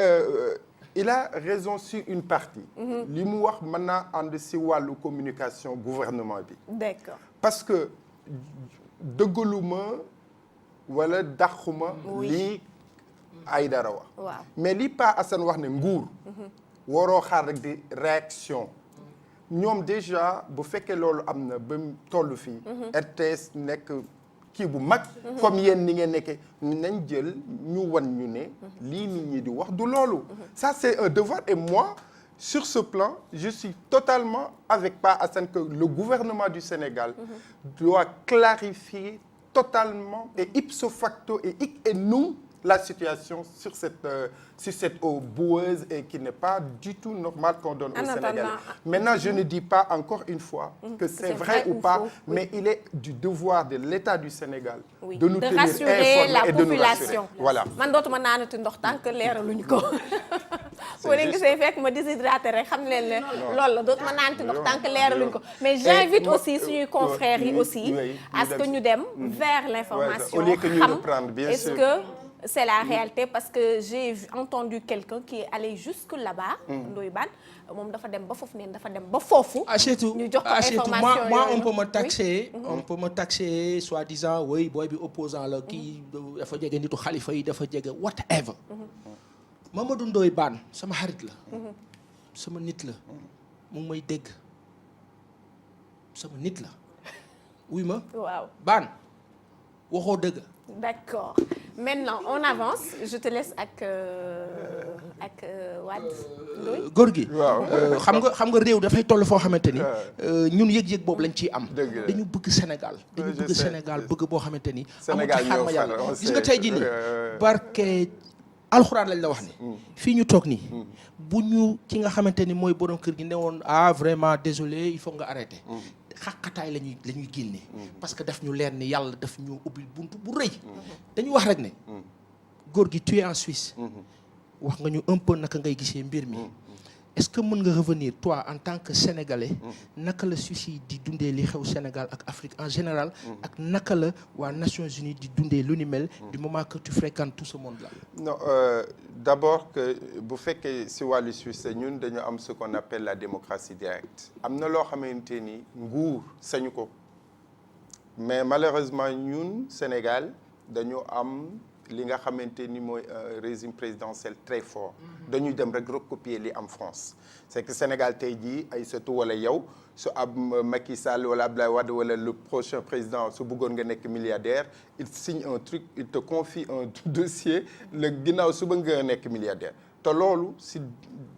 il a raison sur une partie. li mu wax mën naa ànd si wàllu communication gouvernement bi. D'accord. parce que dëggaluma wala dàquma lii Aïdara wax waaw mais li Pa Assane wax ne nguur waroo xaar rek di réaction ñoom déjà bu fekkee loolu am na ba toll fii RTS nekk kii bu mag comme yéen ni ngeen nekkee nañ jël ñu wan ñu ne lii nit ñi di wax du loolu ça c'est un devoir et moi sur ce plan je suis totalement avec Pa Assane que le gouvernement du Sénégal doit clarifier totalement et ipso facto et hic et nunc la situation sur cette eau boueuse et qui n'est pas du tout normal qu'on donne aux Sénégalais. Maintenant, je ne dis pas encore une fois que c'est vrai ou pas, mais il est du devoir de l'État du Sénégal de nous tenir rassurer informés la et de nous population. rassurer. Voilà. man dootuma naanati ndox tant que leeraluñ ko. boo leen gisee fekk ma déshydraté rek xam leen ne loolu la dootuma naanati ndox tant que leeraluñ ko mais j'invite aussi suñuy confrères yi aussi à ce que ñu dem vers l'information au lieu que ñu reprendre bien sûr. Est-ce que c'est la réalité parce que j'ai entendu quelqu'un qui est allé jusque là-bas. Ndoye Bane moom dafa dem ba foofu neen dafa dem ba foofu. Achetou, ñu jox ko information moi yooyu. on peut me taxer, on peut me taxer soi-disant oui booy bi opposant la kii dafa jege nitu xalifa yi dafa jege whatever. Mamadou Ndoye Bane sama xarit la. sama nit la. mu ngi may dégg sama nit la. wuy ma. waaw Bane waxoo dëgg. D'accord. Maintenant, on avance. Je te laisse ak Wade Ndoye. góor gi. waaw xam nga réew dafay toll foo xamante ni ñun yëg-yëg boobu lañ ciy am. dëgg la dañu bëgg Sénégal. dañu bëgg Sénégal bëgg boo xamante ni. Sénégal amul ci xarma ñoo yàlla gis nga tey jii nii. barke alxuraan lañ la wax ni. fii ñu toog nii. bu ñu ki nga xamante ni mooy borom kër gi ne woon vraiment désolé il faut nga arrêter. xaqataay la ñuy génne. parce que daf ñu leer ni yàlla daf ñu ubbil buntu bu rëy. dañu wax rek ne. góor gi tu es en Suisse. wax nga ñu un peu naka ngay gisee mbir mi. est-ce que mën nga revenir toi en tant que sénégalais. naka la Suisse yi di dundee li xew Sénégal ak Afrique en général. ak naka la waa Nations Unies di dundee lu ni mel. du moment que tu fréquentes tout ce monde là. non d'abord que bu fekkee si wàllu Suisse ñun dañu am ce qu'on appelle la démocratie directe am na loo xamante ni nguur sañu ko mais malheureusement ñun Sénégal dañu am li nga xamante ni mooy un régime présidentiel très fort dañuy dem rek recopier li am France c'est que Sénégal tey jii ay surtout wala yow su ab Macky Sall wala Abdoulaye Wade wala le prochain président su bëggoon nga nekk milliardaire il signe un truc il te confie un dossier le ginnaaw suba nga nekk milliardaire te loolu si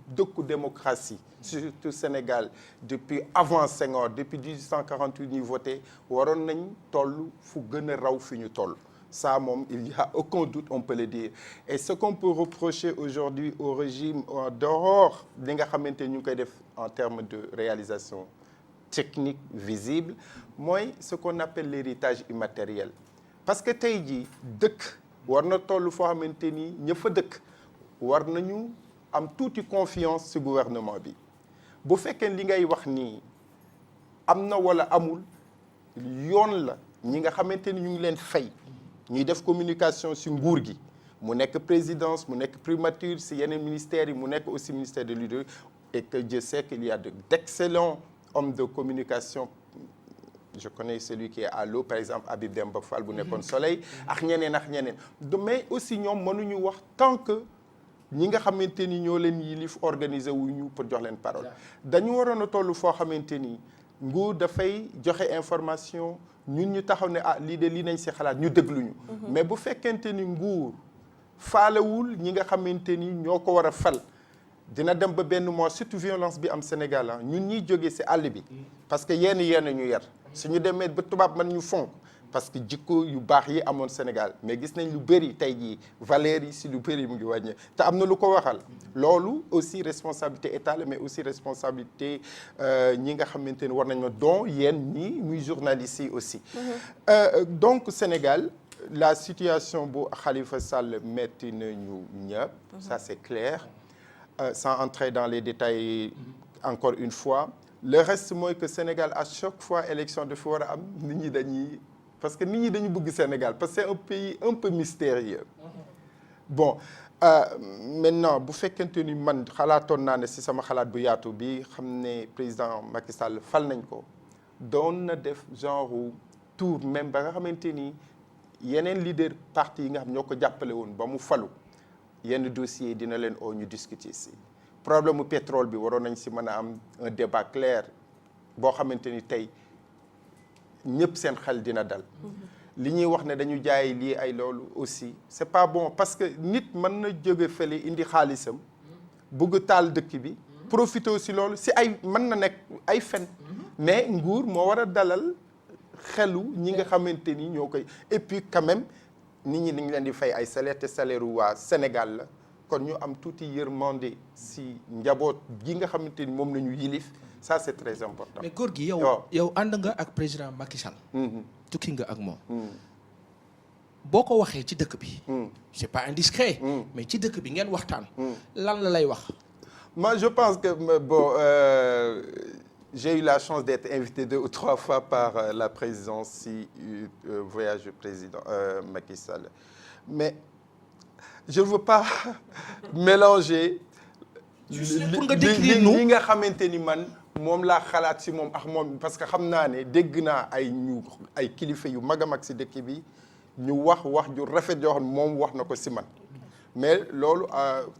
dëkku démocratie surtout Sénégal depuis avant Senghor depuis 1848 ñuy voté waroon nañ toll fu gën a raw fi ñu toll ça moom il y a aucun doute on peut le dire et ce qu'on peut reprocher aujourd'hui au régime en dehors li nga xamante ñu ngi koy def en termes de réalisation technique visible mooy ce qu'on appelle l'héritage immatériel parce que tey jii dëkk war na toll foo xamante ni ña fa dëkk war nañu am tuuti confiance ci gouvernement bi bu fekkee li ngay wax nii am na wala amul yoon la ñi nga xamante ni ñu ngi leen fay ñuy def communication ci nguur gi mu nekk présidence mu nekk primature ci yeneen ministères yi mu nekk aussi ministère de l'Udeur et que Dieu sait qu'il y a d'excellents hommes de communication je connais celui qui est à l'eau par exemple Habib Demba Fall bu nekkoon Soleil ak ñeneen mais aussi ñoom mënuñu wax tant que ñi nga xamante ni ñoo leen yilif organiser wuñu pour jox leen parole dañu waroon a toll foo xamante ni nguur dafay joxe information ñun ñu taxaw ne lii de lii nañ ci xalaat ñu dégluñu mais bu fekkente ni nguur faalewul ñi nga xamante ni ñoo ko war a fal dina dem ba benn mois surtout violence bi am Sénégal ñun ñuy jógee ci àll bi parce que yenn ñu yar suñu demee ba tubaab man ñu fonk parce que jikko yu baax yi amoon Sénégal mais gis nañ lu bëri tey jii valeurs yi ci lu bëri mu ngi wàññee te am na lu ko waxal loolu aussi responsabilité état la mais aussi responsabilité ñi nga xamante ni war nañ ma don yéen ñi muy journalistes yi aussi donc Sénégal la situation bu Khalifa Sall metti nañu ñëpp ça c'est clair sans entrer dans les détails encore une fois le reste mooy que Sénégal à chaque fois élection dafa war a am nit ñi dañuy parce que nit ñi dañu bëgg Sénégal parce que c'est un pays un peu mystérieux bon maintenant bu fekkente ni man xalaatoon naa ne ci sama xalaat bu yaatu bi xam ne président Macky Sall fal nañ ko doon na def genre tour même ba nga xamante ni yeneen leader parti yi nga xam ñoo ko jàppale woon ba mu falu yenn dossiers dina leen oo ñu discuter si problème mu pétrole bi waroon nañ si mën a am un débat clair boo xamante ni tey ñëpp seen xel dina dal li ñuy wax ne dañu jaay lii ay loolu aussi c'est pas bon parce que nit mën na jóge fële indi xaalisam bëgg taal dëkk bi profité aussi loolu si ay mën na nekk ay fen mais nguur moo war a dalal xelu ñi nga xamante ni ñoo koy et puis quand même nit ñi dañ leen di fay ay salaire te salaire waa Sénégal la kon ñu am tuuti yërmande si njaboot gi nga xamante ni moom la ñu yilif ça c'est très important. mais góor gi yow ànd nga ak président Macky Sall. tukki nga ak moom. boo ko waxee ci dëkk bi. c'est pas indiscret. mais ci dëkk bi ngeen waxtaan. lan la lay wax. moi je pense que bon j'ai eu la chance d'être invité 2 ou 3 fois par la présidence si voyage du président Macky Sall mais je ne veux pas mélanger. pour nga décrire nu li nga xamante ni man moom laa xalaat si moom ak moom parce que xam naa ne dégg naa ay kilifa yu mag a mag si dëkk bi ñu wax ju rafet yoo xam ne moom wax na ko si man mais loolu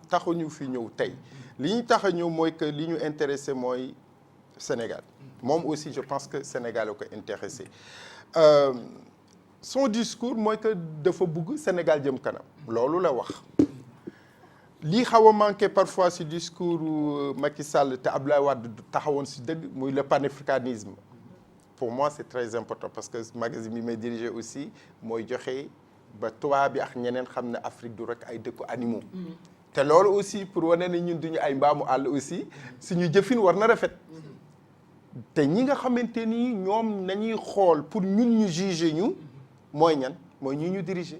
taxuñu fi ñëw tey li ñu tax a ñëw mooy que li ñu intéressé mooy Sénégal moom aussi je pense que Sénégal la ko intéressé son discours mooy que dafa bëgg Sénégal jëm kanam loolu la wax lii xaw a manqué parfois si discours Macky Sall te Abdoulaye Wade taxawoon si dëgg muy le panafricanisme pour moi c'est très important parce que magazine bi may dirigé aussi mooy joxe ba tubaab bi ak ñeneen xam ne Afrique du rek ay dëkku animaux te loolu aussi pour wane ne ñun duñu ay mbaamu àll aussi suñu jëfin war na rafet te ñi nga xamante ni ñoom nañuy xool pour ñun ñu juger ñu mooy ñan mooy ñu diriger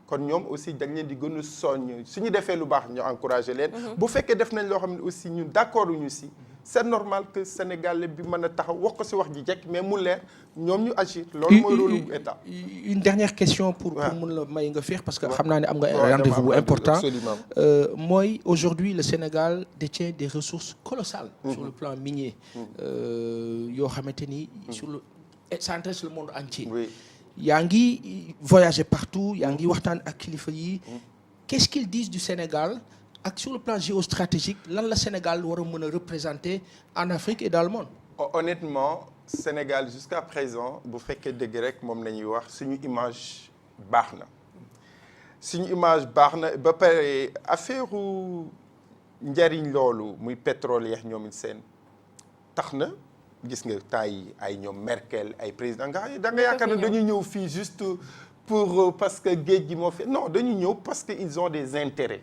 kon ñoom aussi dañ leen di gën a soññ suñu defee lu baax ñu encouragé leen bu fekkee def nañ loo xam ne aussi ñun d'accord ñu si c'est normal que Sénégal bi mën a taxaw wax ko si wax ji jekk mais mu leer ñoom ñu agir loolu mooy rôle bu état. une dernière question pour mun la may nga féex parce que xam naa ne am nga rendez-vous bu important mooy aujourd'hui le Sénégal détient des ressources colossales sur le plan minier yoo xamante ni sur le ça intéresse le monde entier. yaa ngi voyager partout yaa ngi waxtaan ak kilifa yi qu'est-ce qu'ils disent du Sénégal ak sur le plan géostratégique lan la Sénégal war a mën a représenter en Afrique et dans le monde. honnêtement Sénégal jusqu'à présent bu fekkee dëgg rek moom la ñuy wax suñu image baax na ba pare affaire njariñ loolu muy pétrole yeex ñoom it seen tax na gis nga temps yi ay ñoom Merkel ay président da nga yaakaar ne dañuy ñëw fii juste pour parce que géej gi moo fi non dañuy ñëw parce que ils ont des intérêts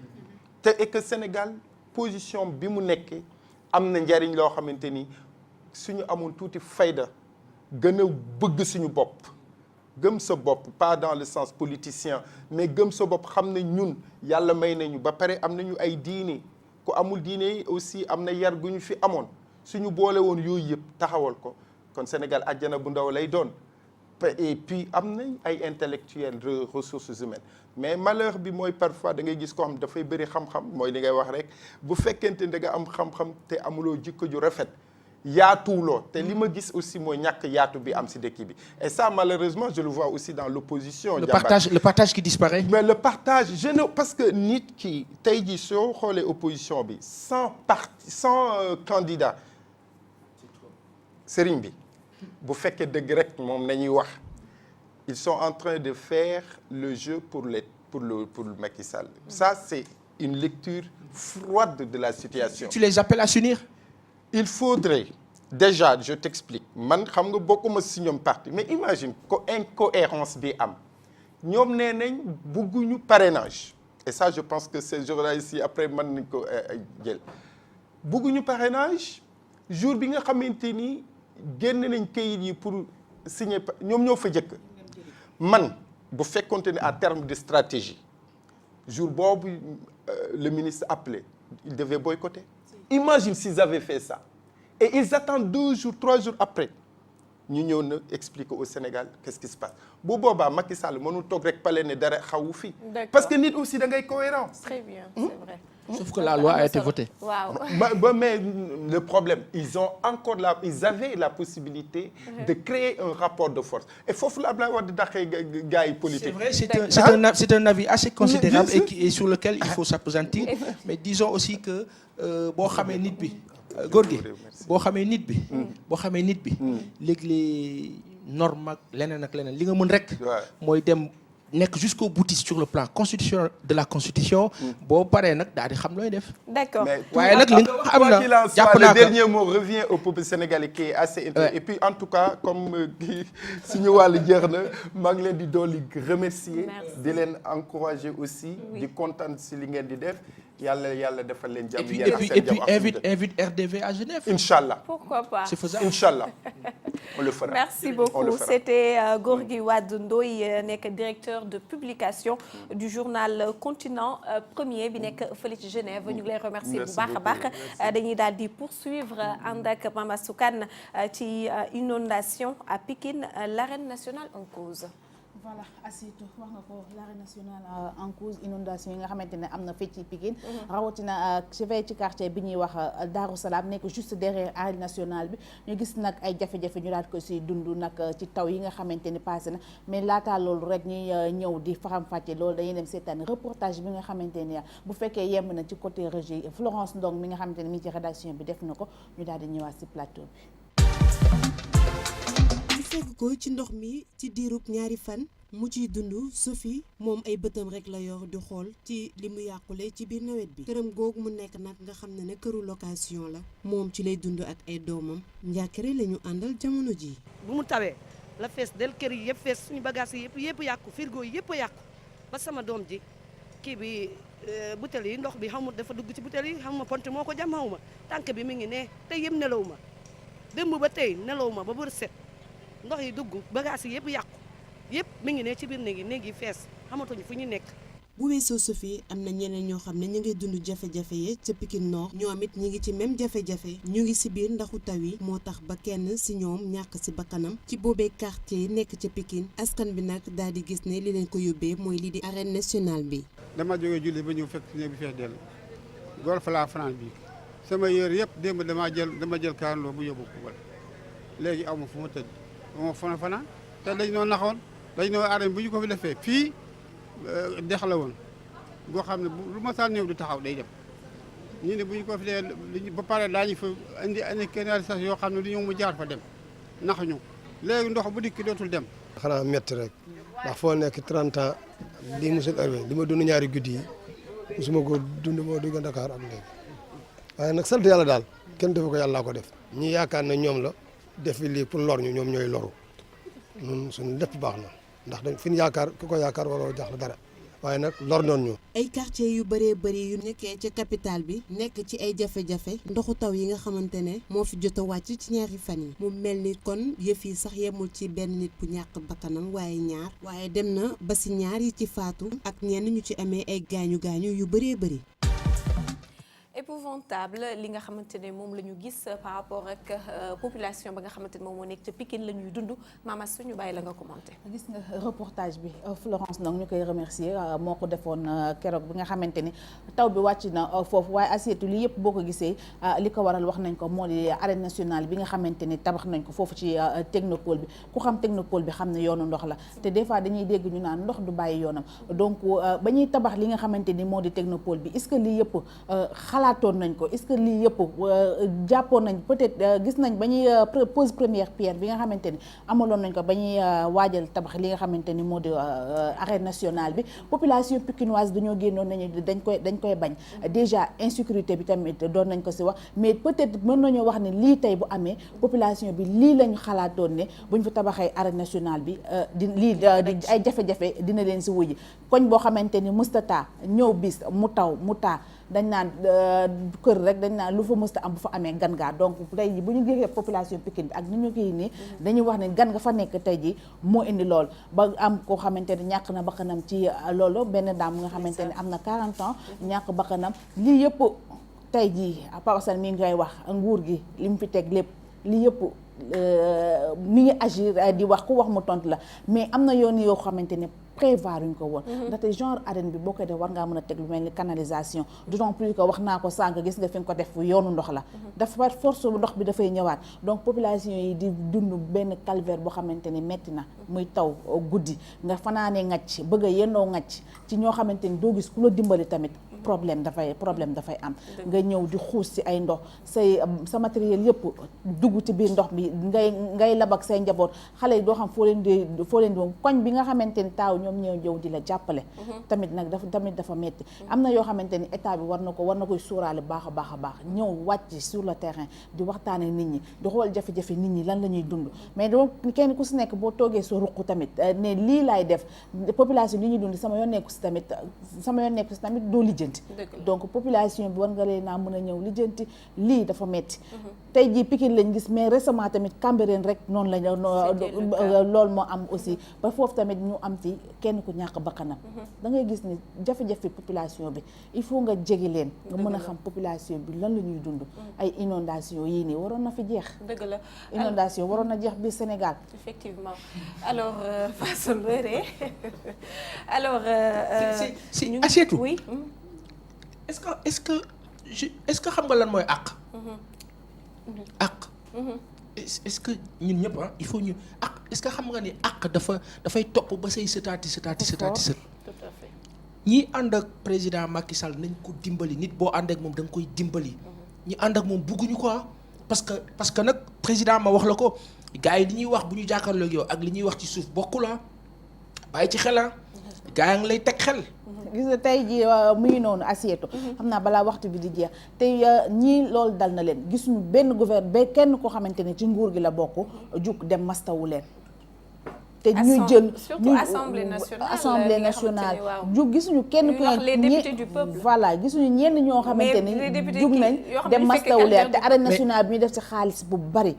te et que Sénégal position bi mu nekkee am na njariñ loo xamante ni suñu amoon tuuti fayda gën a bëgg suñu bopp gëm sa bopp pas dans le sens politicien mais gëm sa bopp xam ne ñun yàlla may nañu ba pare am nañu ay diine ku amul diine aussi am na yar gu ñu fi amoon suñu boole woon yooyu yëpp taxawal ko kon Sénégal àjjana bu ndaw lay doon et puis am nañ ay intellectuels ressources humaines mais malheur bi mooy parfois da ngay gis koo xam dafay bëri xam-xam mooy li ngay wax rek bu fekkente ne da nga am xam-xam te amuloo jikko ju rafet yaatuwuloo te li ma gis aussi mooy ñàkk yaatu bi am si dëkk bi et ça malheureusement je le vois aussi dans l'opposition le partage qui disparaît. mais le partage parce que nit ki tey jii soo xoolee opposition bi sans candidat sëriñ bi bu fekkee dëgg rek moom nañuy wax ils sont en train de faire le jeu pour le Macky Sall ça c'est une lecture froide de la situation. Tu les appelles à s'unir? Il faudrait déjà je t'explique man xam nga bokkuma si ñoom parti mais imagine ko incohérence bi am ñoom nee nañ bugguñu parrainage et ça je pense que ces journalistes yi après mën nañ ko jël bugguñu parrainage jour bi nga xamante ni génn nañ kayit yi pour signer ñoom ñoo fa jëkk man bu fekkonte ne en termes de stratégie jour boobu le ministre appelé il devait boycotter. Imagine s'ils avaient fait ça et ils attendent 2 jours 3 jours après ñu ñëw na expliquer au Sénégal qu'est-ce qui se passe bu boobaa Macky Sall mënul toog rek pale ne dara xawu fi parce que nit aussi da ngay cohérent. Très bien, c'est vrai. Sauf que la loi a été votée. waaw. Mais le problème, ils avaient la possibilité de créer un rapport de force. Et foofu la Abdoulaye Wade dàqee gars yi politique. C'est vrai, c'est un avis assez considérable et sur lequel il faut s'appesantir. Mais disons aussi que boo xamee nit bi góor gi boo xamee nit bi léegi les normes ak leneen li nga mën rek mooy dem nekk jusqu'au boutiste sur le plan constitution de la constitution. boo paree nag daal di xam looy def. D'accord. waaye nag li nga wax am na jàpp naa le dernier mot revient au peuple sénégalais qui est assez intéressant. Et puis en tout cas comme suñu wàllu jeex na maa ngi leen di dolli remercier. di leen encourager aussi. di kontaan si li ngeen di def. yàlla defal leen jàmm. et puis invite RDV à Genève. Inch'Allah. Pourquoi pas. C'est faisable. Inch'Allah. On le fera. Merci beaucoup. C'était Gorgui Wade Ndoye nekk directeur de publication du journal Continent Premier bi nekk fële ci Genève. ñu ngi lay remercier bu baax a baax. dañuy daal di poursuivre ànd ak Mame Astou Kane ci inondation à Pikine l'arène nationale en cause. voilà Astou wax nga ko l'arène nationale en cause inondation yi nga xamante ne am na fii ci Pikine rawatina ci quartier bi ñuy wax Darou Salam nekk juste derrière arène nationale bi ñu gis nag ay jafe-jafe ñu daal ko si dund nag ci taw yi nga xamante ni passé na mais laataa loolu rek ñuy ñëw di faram-fàcce loolu dañuy dem seetaan reportage bi nga xamante ni bu fekkee yemb na ci côté régie Florence Ndong mi nga xamante ne mi ci rédaction bi def na ko ñu daal di ñëwaat si plateau bi. fekk ko ci ndox mi ci diirub ñaari fan mu ciy dund Sophie moom ay bëtam rek la yor di xool ci li mu yàqule ci biir nawet bi këram googu mu nekk nag nga xam ne këru location la moom ci lay dund ak ay doomam njàkkare la ñu àndal jamono ji bu mu tawee la fees del kër yi yëpp fees suñu bagage yi yëpp yàqu frigo yi yëpp yàqu ba sama doom ji kii bi butel yi ndox bi xamul dafa dugg ci butel yi xam ma ponte moo ko jam xaw ma tànk bi mi ngi ne tey yëpp nelaw ma démb ba tey nelaw ma ba bër set ndox yi dugg bagage yi yëpp yàqu yëpp mi ngi ne ci biir néeg yi fees xamatuñu fu ñu nekk. bu weesoo Sophie am na ñeneen ñoo xam ne ñu ngi dund jafe-jafe yi ca Pikine Nord ñoom it ñu ngi ci même jafe-jafe ñu ngi si biir ndaxu taw yi moo tax ba kenn si ñoom ñàkk si bakkanam ci boobee quartier yi nekk ca Pikine askan bi nag daal di gis ne li leen ko yóbbee mooy lii di arène nationale bi. dama jógee julli ba ñëw fekk si néeg bi fees dell góor fa laa fanaan bi sama yére yëpp démb dama jël kaarloo bu yóbbu ko léegi aw ma fu ma tëdd ma fanaan te dañ noo naxoon dañ noo arène bu ñu ko fi defee fii dex la woon boo xam ne lu ma saa ñëw du taxaw day dem ñu ne bu ñu ko fi dee ba pare daañu fa indi canalisation yoo xam ne du ñu mu jaar fa dem nax ñu léegi ndox bu dikki dootul dem. xanaa métti rek ndax foo nekk 30 ans lii musul arrivé li ma dund ñaari guddi yi musuma ko dund moo dugg Dakar ak léegi waaye nag sant yàlla daal kenn defu ko yàlla ko def ñi yaakaar ne ñoom la def lii pour lor ñu ñoom ñooy loru ñun suñu lépp baax na ndax dañ fi ñu yaakaar ku ko yaakaar waroo jaaxle dara waaye nag lor noonu ñu. ay quartier yu bëree bëri yu nekkee ca capitale bi nekk ci ay jafe-jafe ndoxu taw yi nga xamante ne moo fi jot a wàcc ci ñaari fan yi mu mel ni kon yëf yi sax yemul ci benn nit bu ñàkk bakkanam waaye ñaar waaye dem na ba si ñaar yi ci faatu ak ñenn ñu ci amee ay gaañu ñu bëree bëri. épouvantable li nga xamante ne moom la ñu gis par rapport ak population ba nga xamante ne moom moo nekk ca Pikine la ñuy dund Mama suñu bàyyi la nga commenté. gis nga reportage bi Florence nag ñu koy remercier moo ko defoon keroog bi nga xamante ni taw bi wàcc na foofu waaye assiette li yëpp boo ko gisee li ko waral wax nañ ko moo di arène nationale bi nga xamante ni tabax nañ ko foofu ci technopole bi ku xam technopole bi xam ne yoonu ndox la te des fois dañuy dégg ñu naan ndox du bàyyi yoonam donc ba ñuy tabax li nga xamante ni moo di technopole bi est-ce que lii yëpp xalaatoon nañ ko est-ce que lii yëpp jàppoon nañ peut-être gis nañ ba ñuy pose première pierre bi nga xamante ni amaloon nañ ko ba ñuy waajal tabax li nga xamante ni moo di arène nationale bi population pikinoise dañoo génnoon nañu dañ koy bañ déjà insécurité bi tamit doon nañ ko ci wax mais peut-être mën nañoo wax ne lii tey bu amee population bi lii lañu xalaatoon ne buñ fi tabaxee arène nationale bi di ay jafe-jafe dina leen ci wujji koñ boo xamante ni mustata ñëw bis mu taw mu taa dañ naan kër rek dañ naan lu fa mësta am bu fa amee gan gaa donc tey ji bu ñu gisee population Pikine bi ak ni ñu kii nii dañuy wax ne gan nga fa nekk tey ji moo indi lool ba am koo xamante ne ñàkk na bakkanam ci loolu benn daam nga xamante ne am na 40 ans ñàkk bakkanam lii yëpp tey ji Pape Assane mi ngay wax nguur gi li mu fi teg lépp lii yëpp mi ngi agir di wax ku wax mu tontu la mais am na yoon yoo xamante ne prévoir uñ ko woon ndaxte genre arène bi boo koy def war ngaa mën a teg lu mel ni canalisation d'autant plus que wax naa ko sànq gis nga fi nga ko def yoonu ndox la dafa force ndox bi dafay ñëwaat donc population yi di dund benn calvaire boo xamante ni metti na muy taw guddi nga fanaanee ngacc bëgg a yendoo ngacc ci ñoo xamante ni doo gis ku la dimbali tamit problème dafay am nga ñëw di xuus ci ay ndox sa matériel yëpp dugg ci biir ndox bi ngay lab ak say njaboot xale yi doo xam foo leen di koñ bi nga xamante ni taaw ñoom ñëw jëw di la jàppale tamit nag dafa metti am na yoo xamante ni état bi war na koy sóoraale baax a baax ñëw wàcc sur le terrain di waxtaane nit ñi di xool jafe-jafe nit ñi lan la ñuy dund mais doo kenn ku si nekk boo toogee sa ruq tamit ne lii laay def population li ñuy dund sama yoon nekku si tamit doo lijjanti donc population bi war nga leen naa mën a ñëw lijjanti lii dafa metti tey jii Pikine lañ gis mais récemment tamit Cambérène rek noonu la loolu moo am aussi ba foofu tamit ñu am ci kenn ku ñàkk bakkanam da ngay gis ni jafe-jafe population bi il faut nga jege leen nga mën a xam population bi lan la ñuy dund ay inondation yii nii waroon na fi jeex dëgg la inondation waroon na jeex biir Sénégal effectivement alors Fatou Ndoye alors si Asietou oui est-ce que xam nga lan mooy àq est-ce que ñun ñëpp il faut ñu àq est-ce que xam nga ni àq dafay topp ba say sëtaati sët tout à fait ñii ànd ak président Macky Sall nañ ko dimbali nit boo ànd ak moom da nga koy dimbali ñi ànd ak moom bugguñu quoi parce que nag président ma wax la ko gars yi li ñuy wax bu ñu jàkkaarloo ak yow ak li ñuy wax ci suuf bokku la bàyyi ci xel gars yi ngi lay teg xel. gis nga tey ji muy noonu Asietou xam naa balaa waxtu bi di jeex tey ñii loolu dal na leen gisuñu benn gouvernement kenn koo xamante ne ci nguur gi la bokk jug dem mastawu leen te ñuy jël surtout assemblée nationale jug gisuñu kenn ku les députés du peuple voilà gisuñu ñenn ñoo xamante ni jug nañ dem mastawu leen te arène nationale bi ñu def ci xaalis bu bari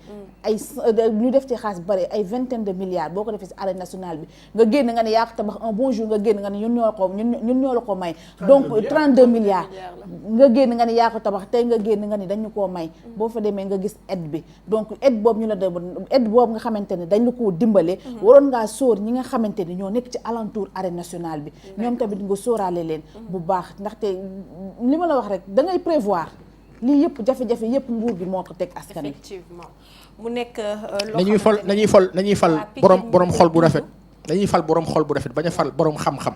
ñu def ci xaalis bu bari ay vingtaine de milliards boo ko defee ci arène nationale bi nga génn nga ne yaa ko tabax un bon jour nga génn nga ne ñun ñoo la ko may donc 32 milliards nga génn nga ne yaa ko tabax tey nga génn nga ne dañu koo may boo fa demee nga gis aide bi donc aide boobu ñu la aide boobu nga xamante ne dañ la koo dimbale waroon ngaa sóor ñi nga xamante ni ñoo nekk ci alentour arène nationale bi ñoom tamit nga sóoraale leen bu baax ndaxte li ma la wax rek da ngay prévoir lii yëpp jafe-jafe yëpp nguur gi moo ko teg askan wi effectivement mu nekk nañuy fal borom xol bu rafet dañuy fal borom xol bu rafet bañ a fal borom xam-xam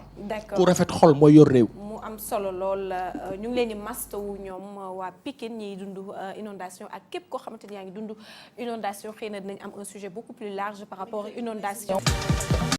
ku rafet xol mooy yor réew mu am solo lool ñu ngi leen di mastawu ñoom waa Pikine ñiy dund inondation ak képp koo xamante ni yaa ngi dund inondation xëy na dinañ am un sujet beaucoup plus large par rapport à inondation